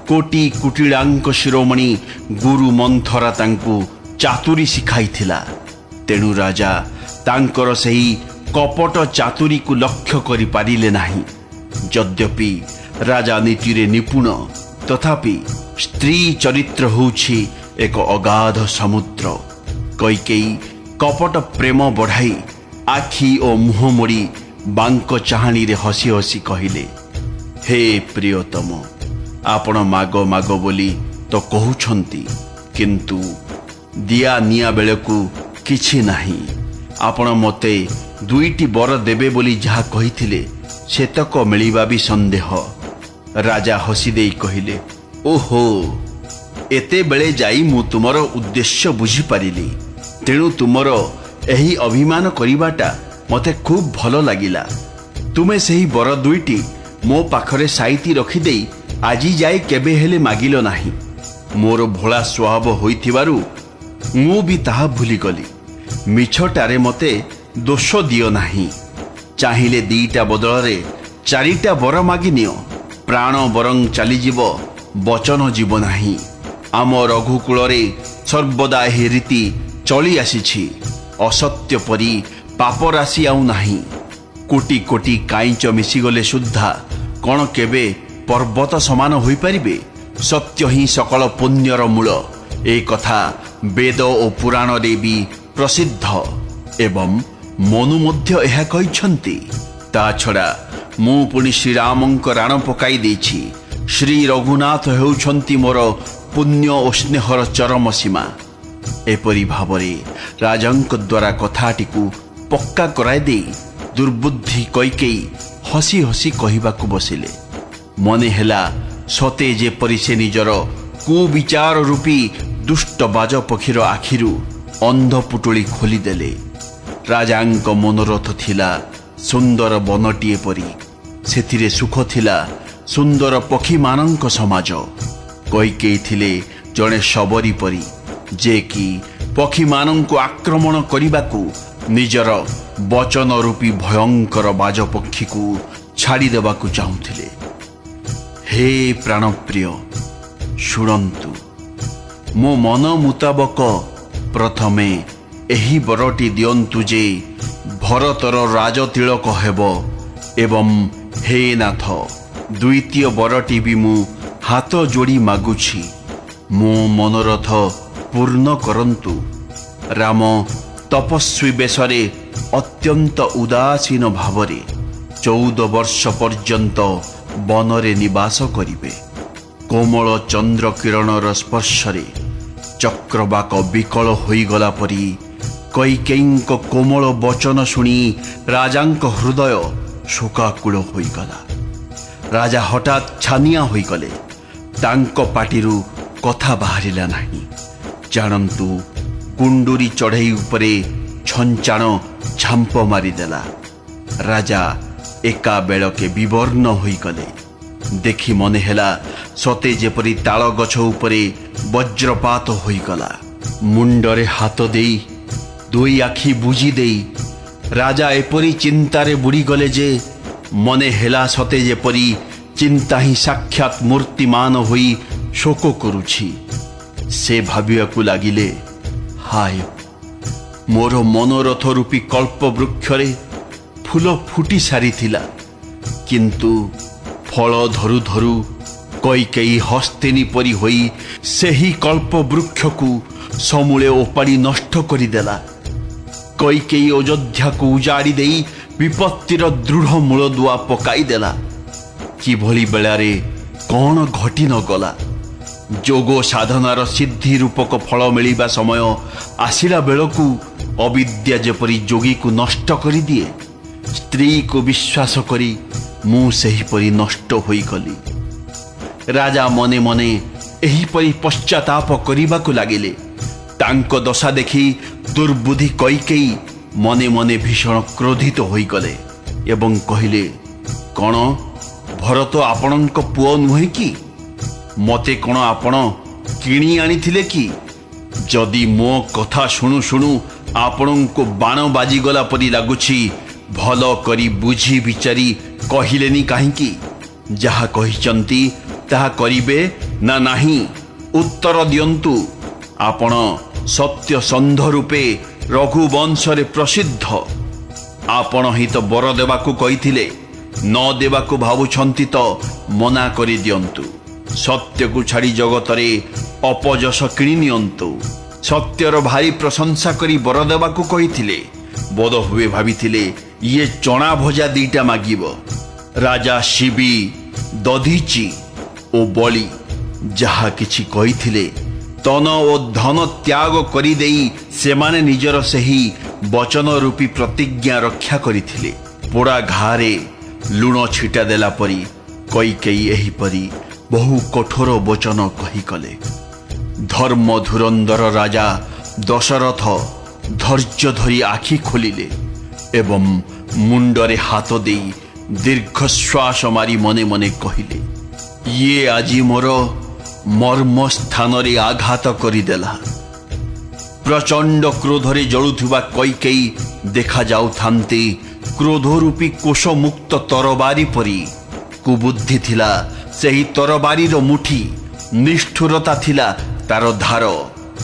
Speaker 1: କୋଟି କୁଟିଳାଙ୍କ ଶିରୋମଣି ଗୁରୁ ମନ୍ଥରା ତାଙ୍କୁ ଚାତୁରୀ ଶିଖାଇଥିଲା, ତେଣୁ ରାଜା ତାଙ୍କର ସେହି କପଟ ଚାତୁରୀକୁ ଲକ୍ଷ୍ୟ କରିପାରିଲେ ନାହିଁ। ଯଦ୍ୟପି ରାଜା ନୀତିରେ ନିପୁଣ, ତଥାପି ସ୍ତ୍ରୀ ଚରିତ୍ର ହେଉଛି ଏକ ଅଗାଧ ସମୁଦ୍ର। କୈକେୟୀ କପଟ ପ୍ରେମ ବଢ଼ାଇ ଆଖି ଓ ମୁହଁ ମୋଡ଼ି ବାଙ୍କ ଚାହାଣୀରେ ହସି ହସି କହିଲେ, ହେ ପ୍ରିୟତମ, ଆପଣ ମାଗ ମାଗ ବୋଲି ତ କହୁଛନ୍ତି, କିନ୍ତୁ ଦିଆ ନିଆ ବେଳକୁ କିଛି ନାହିଁ। ଆପଣ ମୋତେ 2ଟି ବର ଦେବେ ବୋଲି ଯାହା କହିଥିଲେ ସେତକ ମିଳିବା ବି ସନ୍ଦେହ। ରାଜା ହସି ଦେଇ କହିଲେ, ଓହୋ, ଏତେବେଳେ ଯାଇ ମୁଁ ତୁମର ଉଦ୍ଦେଶ୍ୟ ବୁଝିପାରିଲି। ତେଣୁ ତୁମର ଏହି ଅଭିମାନ କରିବାଟା ମୋତେ ଖୁବ୍ ଭଲ ଲାଗିଲା। ତୁମେ ସେହି ବର 2ଟି ମୋ ପାଖରେ ସାଇତି ରଖିଦେଇ ଆଜି ଯାଏ କେବେ ହେଲେ ମାଗିଲ ନାହିଁ। ମୋର ଭୋଳା ସ୍ୱଭାବ ହୋଇଥିବାରୁ ମୁଁ ବି ତାହା ଭୁଲିଗଲି। ମିଛଟାରେ ମୋତେ ଦୋଷ ଦିଅ ନାହିଁ। ଚାହିଁଲେ 2ଟା ବଦଳରେ 4ଟା ବର ମାଗିନିଅ। ପ୍ରାଣ ବରଂ ଚାଲିଯିବ, ବଚନ ଯିବ ନାହିଁ। ଆମ ରଘୁକୁଳରେ ସର୍ବଦା ଏହି ରୀତି ଚଳି ଆସିଛି। ଅସତ୍ୟ ପରି ପାପ ରାଶି ଆଉ ନାହିଁ। କୋଟି କୋଟି କାଇଁଚ ମିଶିଗଲେ ସୁଦ୍ଧା କ'ଣ କେବେ ପର୍ବତ ସମାନ ହୋଇପାରିବେ? ସତ୍ୟ ହିଁ ସକଳ ପୁଣ୍ୟର ମୂଳ। ଏ କଥା ବେଦ ଓ ପୁରାଣରେ ବି ପ୍ରସିଦ୍ଧ ଏବଂ ମନୁ ମଧ୍ୟ ଏହା କହିଛନ୍ତି। ତା ଛଡ଼ା ମୁଁ ପୁଣି ଶ୍ରୀରାମଙ୍କ ରାଣ ପକାଇ ଦେଇଛି। ଶ୍ରୀ ରଘୁନାଥ ହେଉଛନ୍ତି ମୋର ପୁଣ୍ୟ ଓ ସ୍ନେହର ଚରମ ସୀମା। एपरी भावरे राजांक द्वारा कथाटिकु पक्का कराई दे दुर्बुद्धि कैकेयी हसी हसी कहबाकू बसिले। मने हेला सते जेपरि से निजर कुविचार रूपी दुष्ट बाज पक्षीर आखिरु अंध पुटुली खोलीदेले। राजांक मनोरथ थिला सुंदर बनटीए परी, सेथिरे सुख थिला सुंदर पक्षी मानक समाज। कैकेयी थिले जड़े सबरी परी, जे कि पक्षी मानक आक्रमण करने निजर वचन रूपी भयंकर बाज पक्षी को छाड़ी देबाकू चाहूथिले। हे प्राणप्रिय शुणंतु, मो मन मुताबक प्रथमे एही बरटी दियंतु जे भरतर राजतिलक हेब, एवं हे नाथ द्वितीय बरटी भी मु हाथ जोड़ी मागुछि, मो मनोरथ पूर्ण करंतु। राम तपस्वी बेशरे अत्यंत उदासीन भावरे 14 वर्ष पर्यंत बनरे निवास करिवे। कोमल चंद्र किरणर स्पर्शरे चक्रवाक विकल होईगला परी कैकेयीक कोमल वचन शुणी राजांक हृदय शोकाकुल होईगला। राजा हठात छानिया होईगले। तांको पाटिरु कथा बाहरिला नाही। जानंतु कुंडुरी चढ़ई उपरे छंचाण झांप मारिदेला। राजा एका बेलके विवर्ण होईगले। देखि मने हेला सते जेपरि ताल गछ उपरे वज्रपात होईगला। मुंडरे हाथ देई दुई आखि बुझी देई राजा एपरी चिंतारे बुड़ी गले जे मने हेला सते जेपरि चिंता ही साक्षात मूर्तिमान होई शोक करुछि। से भाबियाकू लागिले, हाय मोर मनोरथ रूपी कल्प वृक्षरे फूल फुटी सारिथिला, किंतु फल धरु धरु कैकेयी हस्तिनी परी होई सेही कल्प वृक्ष को समूले ओपाड़ी नष्ट करिदेला। कैकेयी अयोध्या को उजाड़ी देई विपत्तिर दृढ़ मूलदुआ पकाईदेला। किभली बेलारे कौन घटी न गला। जोग साधनार सिद्धि रूपक फल मिलिबा समय आसिला बेलकू अविद्या जेपरी जोगी को नष्ट करि दिए, स्त्री को विश्वास करी मु सेहीपरि नष्ट होई गली। राजा मने मने एहीपरि पश्चाताप करिबाकू लागिले। तांको दशा देखि दुर्बुद्धि कैकेयी मने मने भीषण क्रोधित होई गले एवं कहिले, कौन भरत आपणक पुओ नुहे कि? मते कौन आपण किणी आनिथिले कि? जदि मो कथा शुणु शुणु आपणको बाण बाजिगला परी लगुछि, भल करी बुझी विचारी कहिलेनी काहींकी? जहा कहिचंती ताहा करिबे ना नाही? उत्तर दियंतु। आपण सत्य संध रूपे रघुवंशरे प्रसिद्ध। आपण ही तो बर देवाकू कहिथिले, न देवाकू भावुछंती तो मना करि दियंतु। सत्य को छाड़ी जगतरे अपजस किणी नियंतु। सत्यर भारी प्रशंसा करी बर देवाकू कहिथिले, बोध हुए भाविथिले ये चना भजा दीटा मागिब। राजा शिबी दधीची ओ बली जहा किछि कहिथिले तन ओ धन त्याग करी देई सेमाने निजर सेही वचन रूपी प्रतिज्ञा रक्षा करिथिले। पोड़ा घारे लुण छिटा देला परी कैकेयी एही परी बहु कठोर वचन कही कले। धर्म धुरंधर राजा दशरथ धैर्य धरी आखि खोलिले एवं मुंडरे हाथ देई दीर्घश्वास मारी मने मने कहिले, ये आजी मोर मर्म स्थान रे आघात करिदेला। प्रचंड क्रोधरे जळुथुबा कैकेयी देखा जाउथांती क्रोधरूपी कोश मुक्त तरबारी परी। कुबुद्धि थिला सेही तरबारीर मुठी, निष्ठुरता थिला तार धार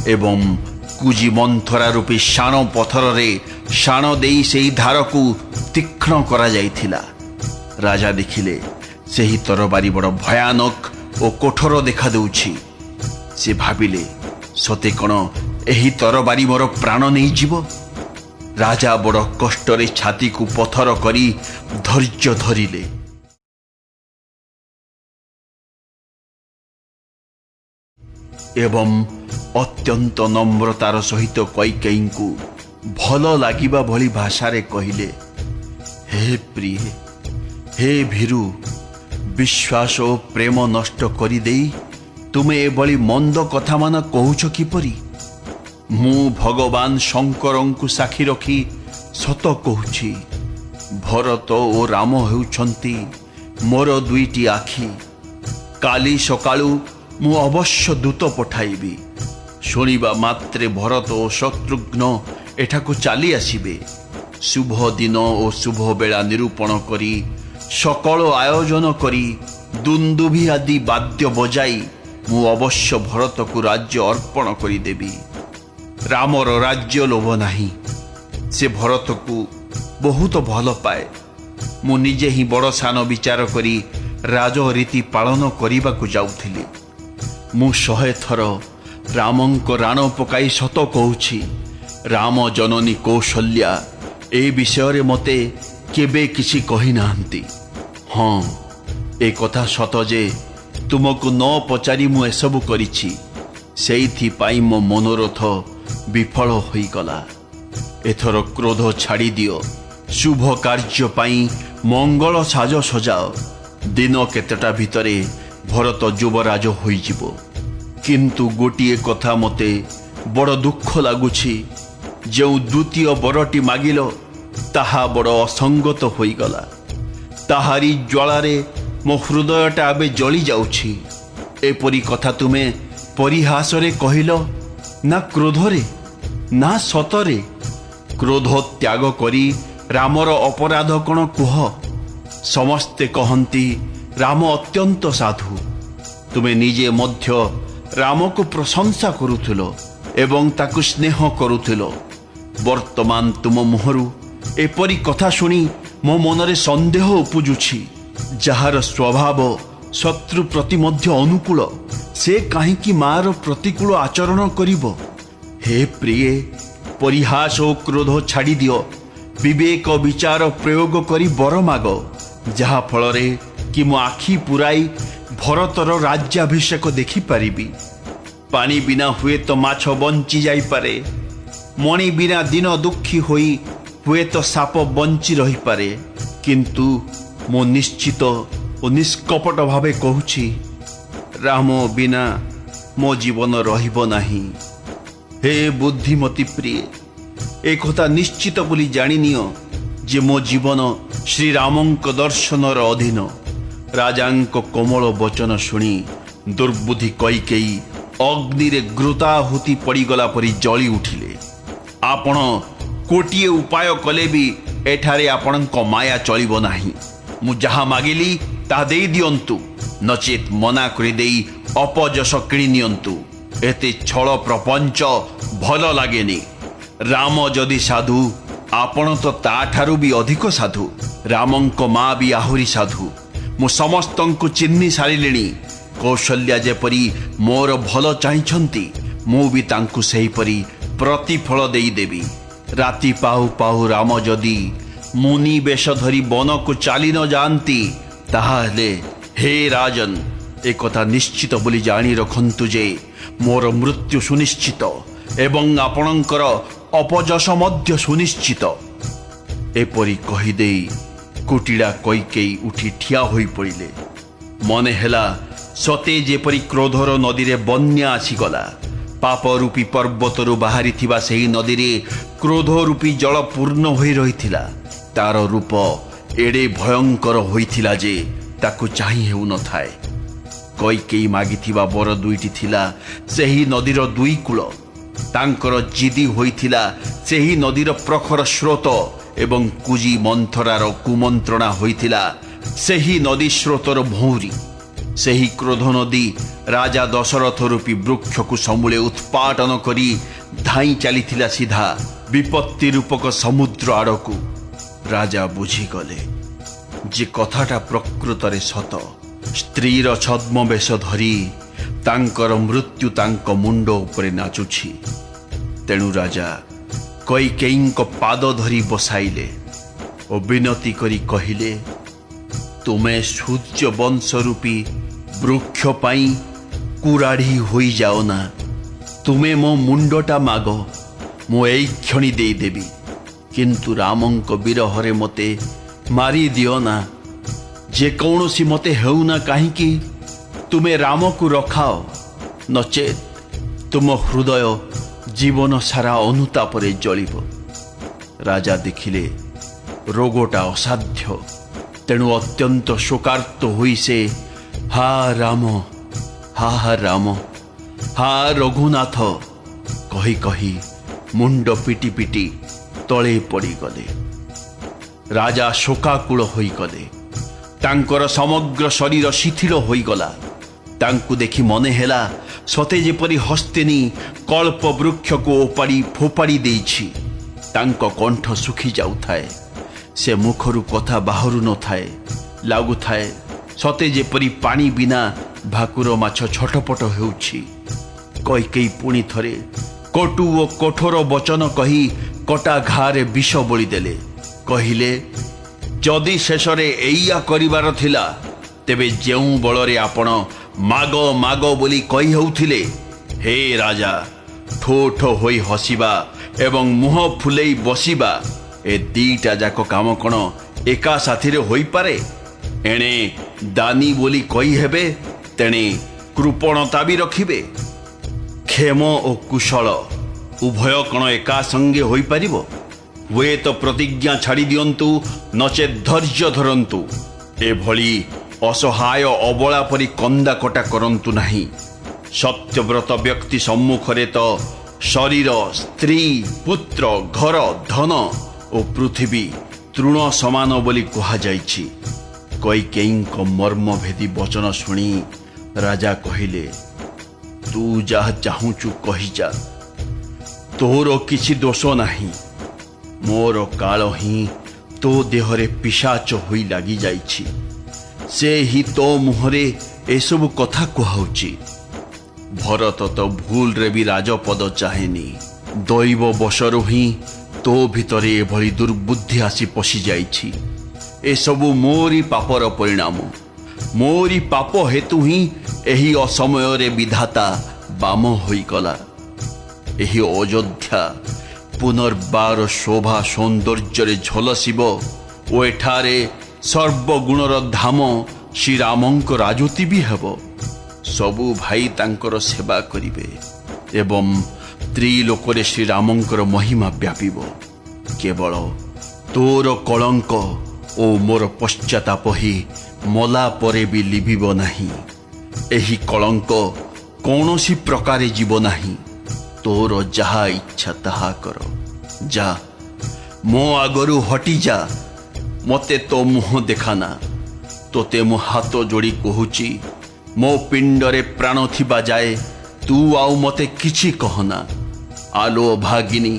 Speaker 1: एवं कुजी मंथरा रूपी शाण पथर रे शाण देई सेही धार को तीक्ष्ण करा जाइथिला। राजा देखिले सेही तरबारी बड़ भयानक ओ कठोर देखा देउछि। से भाबिले सते कण एही तरबारी मोर प्राण नहीं जीव। राजा बड़ कष्टरे छाती को पथर करी धैर्य धरिले। ଏବଂ ଅତ୍ୟନ୍ତ ନମ୍ରତାର ସହିତ କୈକେୟୀଙ୍କୁ ଭଲ ଲାଗିବା ଭଳି ଭାଷାରେ କହିଲେ, ହେ ପ୍ରିୟ, ହେ ଭୀରୁ, ବିଶ୍ୱାସ ଓ ପ୍ରେମ ନଷ୍ଟ କରିଦେଇ ତୁମେ ଏଭଳି ମନ୍ଦ କଥାମାନ କହୁଛ କିପରି? ମୁଁ ଭଗବାନ ଶଙ୍କରଙ୍କୁ ସାକ୍ଷୀ ରଖି ସତ କହୁଛି, ଭରତ ଓ ରାମ ହେଉଛନ୍ତି ମୋର ଦୁଇଟି ଆଖି। କାଲି ସକାଳୁ ମୁଁ ଅବଶ୍ୟ ଦୂତ ପଠାଇବି। ଶୁଣିବା ମାତ୍ରେ ଭରତ ଓ ଶତ୍ରୁଘ୍ନ ଏଠାକୁ ଚାଲି ଆସିବେ। ଶୁଭ ଦିନ ଓ ଶୁଭ ବେଳା ନିରୂପଣ କରି ସକଳ ଆୟୋଜନ କରି ଦୁନ୍ଦୁଭି ଆଦି ବାଦ୍ୟ ବଜାଇ ମୁଁ ଅବଶ୍ୟ ଭରତକୁ ରାଜ୍ୟ ଅର୍ପଣ କରିଦେବି। ରାମର ରାଜ୍ୟ ଲୋଭ ନାହିଁ। ସେ ଭରତକୁ ବହୁତ ଭଲ ପାଏ। ମୁଁ ନିଜେ ହିଁ ବଡ଼ ସାନ ବିଚାର କରି ରାଜରୀତି ପାଳନ କରିବାକୁ ଯାଉଥିଲି। ମୁଁ 100 ଥର ରାମଙ୍କ ରାଣ ପକାଇ ସତ କହୁଛି, ରାମ ଜନନୀ କୌଶଲ୍ୟା ଏ ବିଷୟରେ ମୋତେ କେବେ କିଛି କହିନାହାନ୍ତି। ହଁ, ଏ କଥା ସତ ଯେ ତୁମକୁ ନ ପଚାରି ମୁଁ ଏସବୁ କରିଛି। ସେଇଥିପାଇଁ ମୋ ମନୋରଥ ବିଫଳ ହୋଇଗଲା। ଏଥର କ୍ରୋଧ ଛାଡ଼ି ଦିଅ। ଶୁଭ କାର୍ଯ୍ୟ ପାଇଁ ମଙ୍ଗଳ ସାଜ ସଜାଅ। ଦିନ କେତେଟା ଭିତରେ ଭରତ ଯୁବରାଜ ହୋଇଯିବ। କିନ୍ତୁ ଗୋଟିଏ କଥା ମୋତେ ବଡ଼ ଦୁଃଖ ଲାଗୁଛି, ଯେଉଁ ଦ୍ୱିତୀୟ ବରଟି ମାଗିଲ ତାହା ବଡ଼ ଅସଙ୍ଗତ ହୋଇଗଲା। ତାହାରି ଜ୍ୱାଳାରେ ମୋ ହୃଦୟଟା ଏବେ ଜଳି ଯାଉଛି। ଏପରି କଥା ତୁମେ ପରିହାସରେ କହିଲ ନା କ୍ରୋଧରେ ନା ସତରେ? କ୍ରୋଧ ତ୍ୟାଗ କରି ରାମର ଅପରାଧ କ'ଣ କୁହ? ସମସ୍ତେ କହନ୍ତି ରାମ ଅତ୍ୟନ୍ତ ସାଧୁ। ତୁମେ ନିଜେ ମଧ୍ୟ ରାମକୁ ପ୍ରଶଂସା କରୁଥିଲ ଏବଂ ତାକୁ ସ୍ନେହ କରୁଥିଲ। ବର୍ତ୍ତମାନ ତୁମ ମୁହଁରୁ ଏପରି କଥା ଶୁଣି ମୋ ମନରେ ସନ୍ଦେହ ଉପୁଜୁଛି। ଯାହାର ସ୍ୱଭାବ ଶତ୍ରୁ ପ୍ରତି ମଧ୍ୟ ଅନୁକୂଳ, ସେ କାହିଁକି ମାର ପ୍ରତିକୂଳ ଆଚରଣ କରିବ? ହେ ପ୍ରିୟ, ପରିହାସ ଓ କ୍ରୋଧ ଛାଡ଼ି ଦିଅ। ବିବେକ ବିଚାର ପ୍ରୟୋଗ କରି ବର ମାଗ, ଯାହାଫଳରେ କି ମୁଁ ଆଖି ପୁରାଇ ଭରତର ରାଜ୍ୟାଭିଷେକ ଦେଖିପାରିବି। ପାଣି ବିନା ହୁଏତ ମାଛ ବଞ୍ଚି ଯାଇପାରେ, ମଣି ବିନା ଦିନ ଦୁଃଖୀ ହୋଇ ହୁଏତ ସାପ ବଞ୍ଚି ରହିପାରେ, କିନ୍ତୁ ମୁଁ ନିଶ୍ଚିତ ଓ ନିଷ୍କପଟ ଭାବେ କହୁଛି, ରାମ ବିନା ମୋ ଜୀବନ ରହିବ ନାହିଁ। ହେ ବୁଦ୍ଧିମତୀ ପ୍ରିୟ, ଏକଥା ନିଶ୍ଚିତ ବୋଲି ଜାଣିନିଅ ଯେ ମୋ ଜୀବନ ଶ୍ରୀରାମଙ୍କ ଦର୍ଶନର ଅଧୀନ। ରାଜାଙ୍କ କୋମଳ ବଚନ ଶୁଣି ଦୁର୍ବୁଦ୍ଧି କୈକେୟୀ ଅଗ୍ନିରେ ଘୃତାହୁତି ପଡ଼ିଗଲା ପରି ଜଳି ଉଠିଲେ। ଆପଣ ଗୋଟିଏ ଉପାୟ କଲେ ବି ଏଠାରେ ଆପଣଙ୍କ ମାୟା ଚଳିବ ନାହିଁ। ମୁଁ ଯାହା ମାଗିଲି ତାହା ଦେଇ ଦିଅନ୍ତୁ, ନଚେତ୍ ମନା କରିଦେଇ ଅପଯଶ କିଣି ନିଅନ୍ତୁ। ଏତେ ଛଳ ପ୍ରପଞ୍ଚ ଭଲ ଲାଗେନି। ରାମ ଯଦି ସାଧୁ, ଆପଣ ତ ତାଠାରୁ ବି ଅଧିକ ସାଧୁ। ରାମଙ୍କ ମା ବି ଆହୁରି ସାଧୁ। ମୁଁ ସମସ୍ତଙ୍କୁ ଚିହ୍ନି ସାରିଲିଣି। କୌଶଲ୍ୟା ଯେପରି ମୋର ଭଲ ଚାହିଁଛନ୍ତି, ମୁଁ ବି ତାଙ୍କୁ ସେହିପରି ପ୍ରତିଫଳ ଦେଇଦେବି। ରାତି ପାହୁ ପାହୁ ରାମ ଯଦି ମୁନି ବେଶ ଧରି ବନକୁ ଚାଲି ନ ଯାଆନ୍ତି, ତାହାହେଲେ ହେ ରାଜନ୍, ଏକଥା ନିଶ୍ଚିତ ବୋଲି ଜାଣି ରଖନ୍ତୁ ଯେ ମୋର ମୃତ୍ୟୁ ସୁନିଶ୍ଚିତ ଏବଂ ଆପଣଙ୍କର ଅପଯଶ ମଧ୍ୟ ସୁନିଶ୍ଚିତ। ଏପରି କହିଦେଇ କୁଟିଳା କୈକେୟୀ ଉଠି ଠିଆ ହୋଇପଡ଼ିଲେ। ମନେ ହେଲା ସତେ ଯେପରି କ୍ରୋଧର ନଦୀରେ ବନ୍ୟା ଆସିଗଲା। ପାପ ରୂପୀ ପର୍ବତରୁ ବାହାରିଥିବା ସେହି ନଦୀରେ କ୍ରୋଧ ରୂପୀ ଜଳ ପୂର୍ଣ୍ଣ ହୋଇ ରହିଥିଲା। ତାର ରୂପ ଏଡ଼େ ଭୟଙ୍କର ହୋଇଥିଲା ଯେ ତାକୁ ଚାହିଁ ହେଉନଥାଏ। କୈକେୟୀ ମାଗିଥିବା ବର ଦୁଇଟି ଥିଲା ସେହି ନଦୀର ଦୁଇ କୂଳ। ତାଙ୍କର ଜିଦି ହୋଇଥିଲା ସେହି ନଦୀର ପ୍ରଖର ସ୍ରୋତ ଏବଂ କୁଜି ମନ୍ଥରାର କୁମନ୍ତ୍ରଣା ହୋଇଥିଲା ସେହି ନଦୀ ସ୍ରୋତର ଭଉଁରୀ। ସେହି କ୍ରୋଧ ନଦୀ ରାଜା ଦଶରଥ ରୂପୀ ବୃକ୍ଷକୁ ସମୂଳେ ଉତ୍ପାଟନ କରି ଧାଇଁ ଚାଲିଥିଲା ସିଧା ବିପତ୍ତି ରୂପକ ସମୁଦ୍ର ଆଡ଼କୁ। ରାଜା ବୁଝିଗଲେ ଯେ କଥାଟା ପ୍ରକୃତରେ ସତ। ସ୍ତ୍ରୀର ଛଦ୍ମବେଶ ଧରି ତାଙ୍କର ମୃତ୍ୟୁ ତାଙ୍କ ମୁଣ୍ଡ ଉପରେ ନାଚୁଛି। ତେଣୁ ରାଜା କୈକେୟୀଙ୍କ ପାଦ ଧରି ବସାଇଲେ ଓ ବିନତି କରି କହିଲେ, ତୁମେ ସୂର୍ଯ୍ୟ ବଂଶ ରୂପୀ ବୃକ୍ଷ ପାଇଁ କୁରାଢ଼ୀ ହୋଇଯାଅ ନା। ତୁମେ ମୋ ମୁଣ୍ଡଟା ମାଗ, ମୁଁ ଏଇ କ୍ଷଣି ଦେଇଦେବି। କିନ୍ତୁ ରାମଙ୍କ ବିରହରେ ମୋତେ ମାରିଦିଅ ନା। ଯେକୌଣସି ମୋତେ ହେଉନା କାହିଁକି ତୁମେ ରାମକୁ ରଖାଅ, ନଚେତ୍ ତୁମ ହୃଦୟ ଜୀବନ ସାରା ଅନୁତାପରେ ଜଳିବ। ରାଜା ଦେଖିଲେ ରୋଗଟା ଅସାଧ୍ୟ, ତେଣୁ ଅତ୍ୟନ୍ତ ଶୋକାର୍ତ୍ତ ହୋଇ ସେ ହା ରାମ, ହା ରାମ, ହା ରଘୁନାଥ କହି କହି ମୁଣ୍ଡ ପିଟି ପିଟି ତଳେ ପଡ଼ିଗଲେ। ରାଜା ଶୋକାକୁଳ ହୋଇଗଲେ। ତାଙ୍କର ସମଗ୍ର ଶରୀର ଶିଥିଳ ହୋଇଗଲା। ତାଙ୍କୁ ଦେଖି ମନେ ହେଲା ସତେ ଯେପରି ହସ୍ତିନୀ କଳ୍ପ ବୃକ୍ଷକୁ ଓପାଡ଼ି ଫୋପାଡ଼ି ଦେଇଛି। ତାଙ୍କ କଣ୍ଠ ଶୁଖି ଯାଉଥାଏ, ସେ ମୁଖରୁ କଥା ବାହାରୁ ନଥାଏ। ଲାଗୁଥାଏ ସତେ ଯେପରି ପାଣି ବିନା ଭାକୁର ମାଛ ଛଟପଟ ହେଉଛି। କୈକେୟୀ ପୁଣି ଥରେ କଟୁ ଓ କଠୋର ବଚନ କହି କଟା ଘାରେ ବିଷ ବୋଳିଦେଲେ। କହିଲେ, ଯଦି ଶେଷରେ ଏଇଆ କରିବାର ଥିଲା, ତେବେ ଯେଉଁ ବଳରେ ଆପଣ ମାଗ ମାଗ ବୋଲି କହି ହେଉଥିଲେ, ହେ ରାଜା, ଠୋ ଠୋ ହୋଇ ହସିବା ଏବଂ ମୁହଁ ଫୁଲେଇ ବସିବା, ଏ ଦିଟା ଯାକ କାମ କ'ଣ ଏକା ସାଥିରେ ହୋଇପାରେ? ଏଣେ ଦାନୀ ବୋଲି କହିହେବେ, ତେଣେ କୃପଣତା ବି ରଖିବେ। କ୍ଷେମ ଓ କୁଶଳ ଉଭୟ କ'ଣ ଏକା ସଙ୍ଗେ ହୋଇପାରିବ? ହୁଏତ ପ୍ରତିଜ୍ଞା ଛାଡ଼ି ଦିଅନ୍ତୁ, ନଚେତ୍ ଧୈର୍ଯ୍ୟ ଧରନ୍ତୁ। ଏଭଳି ଅସହାୟ ଅବଳା ପରି କନ୍ଦାକଟା କରନ୍ତୁ ନାହିଁ। ସତ୍ୟବ୍ରତ ବ୍ୟକ୍ତି ସମ୍ମୁଖରେ ତ ଶରୀର, ସ୍ତ୍ରୀ, ପୁତ୍ର, ଘର, ଧନ ଓ ପୃଥିବୀ ତୃଣ ସମାନ ବୋଲି କୁହାଯାଇଛି। କୈକେୟୀଙ୍କ ମର୍ମଭେଦୀ ବଚନ ଶୁଣି ରାଜା କହିଲେ, ତୁ ଯାହା ଚାହୁଁଛୁ କହିଯା, ତୋର କିଛି ଦୋଷ ନାହିଁ। ମୋର କାଳ ହିଁ ତୋ ଦେହରେ ପିଶାଚ ହୋଇ ଲାଗିଯାଇଛି। ସେ ହିଁ ତୋ ମୁହଁରେ ଏସବୁ କଥା କୁହାଉଛି। ଭରତ ତ ଭୁଲରେ ବି ରାଜପଦ ଚାହେଁନି। ଦୈବ ବଶରୁ ହିଁ ତୋ ଭିତରେ ଏଭଳି ଦୁର୍ବୁଦ୍ଧି ଆସି ପଶିଯାଇଛି। ଏସବୁ ମୋରି ପାପର ପରିଣାମ। ମୋରି ପାପ ହେତୁ ହିଁ ଏହି ଅସମୟରେ ବିଧାତା ବାମ ହୋଇଗଲା। ଏହି ଅଯୋଧ୍ୟା ପୁନର୍ବାର ଶୋଭା ସୌନ୍ଦର୍ଯ୍ୟରେ ଝଲସିବ ଓ ଏଠାରେ ସର୍ବଗୁଣର ଧାମ ଶ୍ରୀରାମଙ୍କ ରାଜୁତି ବି ହେବ। ସବୁ ଭାଇ ତାଙ୍କର ସେବା କରିବେ ଏବଂ ତ୍ରିଲୋକରେ ଶ୍ରୀରାମଙ୍କର ମହିମା ବ୍ୟାପିବ। କେବଳ ତୋର କଳଙ୍କ ଓ ମୋର ପଶ୍ଚାତାପ ହିଁ ମଲା ପରେ ବି ଲିଭିବ ନାହିଁ। ଏହି କଳଙ୍କ କୌଣସି ପ୍ରକାରେ ଯିବ ନାହିଁ। ତୋର ଯାହା ଇଚ୍ଛା ତାହା କର। ଯା, ମୋ ଆଗରୁ ହଟିଯା। ମୋତେ ତୋ ମୁହଁ ଦେଖାନା। ତୋତେ ମୁଁ ହାତ ଯୋଡ଼ି କହୁଛି, ମୋ ପିଣ୍ଡରେ ପ୍ରାଣ ଥିବା ଯାଏ ତୁ ଆଉ ମୋତେ କିଛି କହନା। ଆଲୋ ଭାଗିନୀ,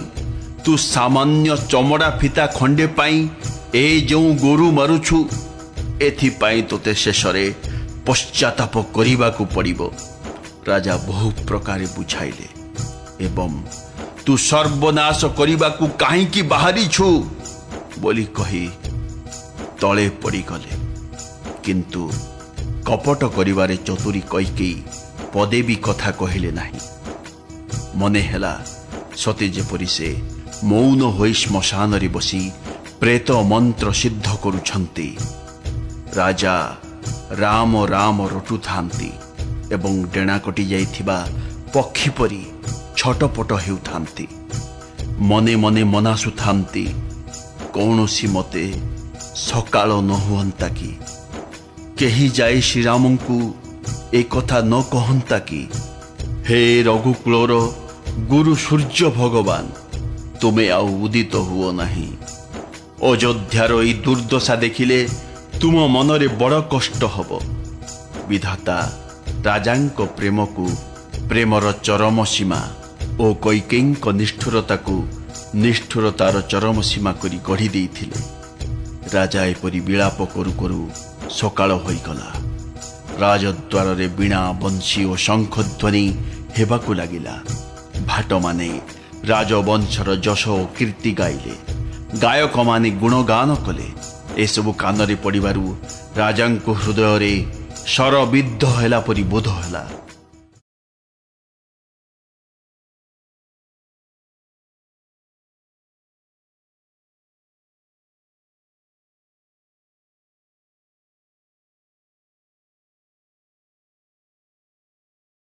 Speaker 1: ତୁ ସାମାନ୍ୟ ଚମଡ଼ା ଫିତା ଖଣ୍ଡେ ପାଇଁ ଏ ଯେଉଁ ଗୋରୁ ମାରୁଛୁ, ଏଥିପାଇଁ ତୋତେ ଶେଷରେ ପଶ୍ଚାତାପ କରିବାକୁ ପଡ଼ିବ। ରାଜା ବହୁ ପ୍ରକାରେ ବୁଝାଇଲେ ଏବଂ ତୁ ସର୍ବନାଶ କରିବାକୁ କାହିଁକି ବାହାରିଛୁ ବୋଲି କହି ତଳେ ପଡ଼ିଗଲେ। କିନ୍ତୁ କପଟ କରିବାରେ ଚତୁରୀ କୈକେୟୀ ପଦେ ବି କଥା କହିଲେ ନାହିଁ। ମନେ ହେଲା ସତେ ଯେପରି ସେ ମୌନ ହୋଇ ଶ୍ମଶାନରେ ବସି ପ୍ରେତ ମନ୍ତ୍ର ସିଦ୍ଧ କରୁଛନ୍ତି। ରାଜା ରାମ ରାମ ରଟୁଥାନ୍ତି ଏବଂ ଡେଣା କଟି ଯାଇଥିବା ପକ୍ଷୀ ପରି ଛଟପଟ ହେଉଥାନ୍ତି। ମନେ ମନେ ମନାସୁଥାନ୍ତି, କୌଣସି ମତେ ସକାଳ ନ ହୁଅନ୍ତା କି? କେହି ଯାଇ ଶ୍ରୀରାମଙ୍କୁ ଏ କଥା ନ କହନ୍ତା କି? ହେ ରଘୁକୁଳର ଗୁରୁ ସୂର୍ଯ୍ୟ ଭଗବାନ, ତୁମେ ଆଉ ଉଦିତ ହୁଅ ନାହିଁ। ଅଯୋଧ୍ୟାର ଏହି ଦୁର୍ଦ୍ଦଶା ଦେଖିଲେ ତୁମ ମନରେ ବଡ଼ କଷ୍ଟ ହେବ। ବିଧାତା ରାଜାଙ୍କ ପ୍ରେମକୁ ପ୍ରେମର ଚରମ ସୀମା ଓ କୈକେୟୀଙ୍କ ନିଷ୍ଠୁରତାକୁ ନିଷ୍ଠୁରତାର ଚରମ ସୀମା କରି ଗଢ଼ି ଦେଇଥିଲେ। ରାଜା ଏପରି ବିଳାପ କରୁ କରୁ ସକାଳ ହୋଇଗଲା। ରାଜଦ୍ୱାରରେ ବୀଣା, ବଂଶୀ ଓ ଶଙ୍ଖଧ୍ୱନି ହେବାକୁ ଲାଗିଲା। ଭାଟମାନେ ରାଜବଂଶର ଯଶ ଓ କୀର୍ତ୍ତି ଗାଇଲେ। ଗାୟକମାନେ ଗୁଣଗାନ କଲେ। ଏସବୁ କାନରେ ପଡ଼ିବାରୁ ରାଜାଙ୍କ ହୃଦୟରେ ଶରବିଦ୍ଧ ହେଲା ପରି ବୋଧ ହେଲା।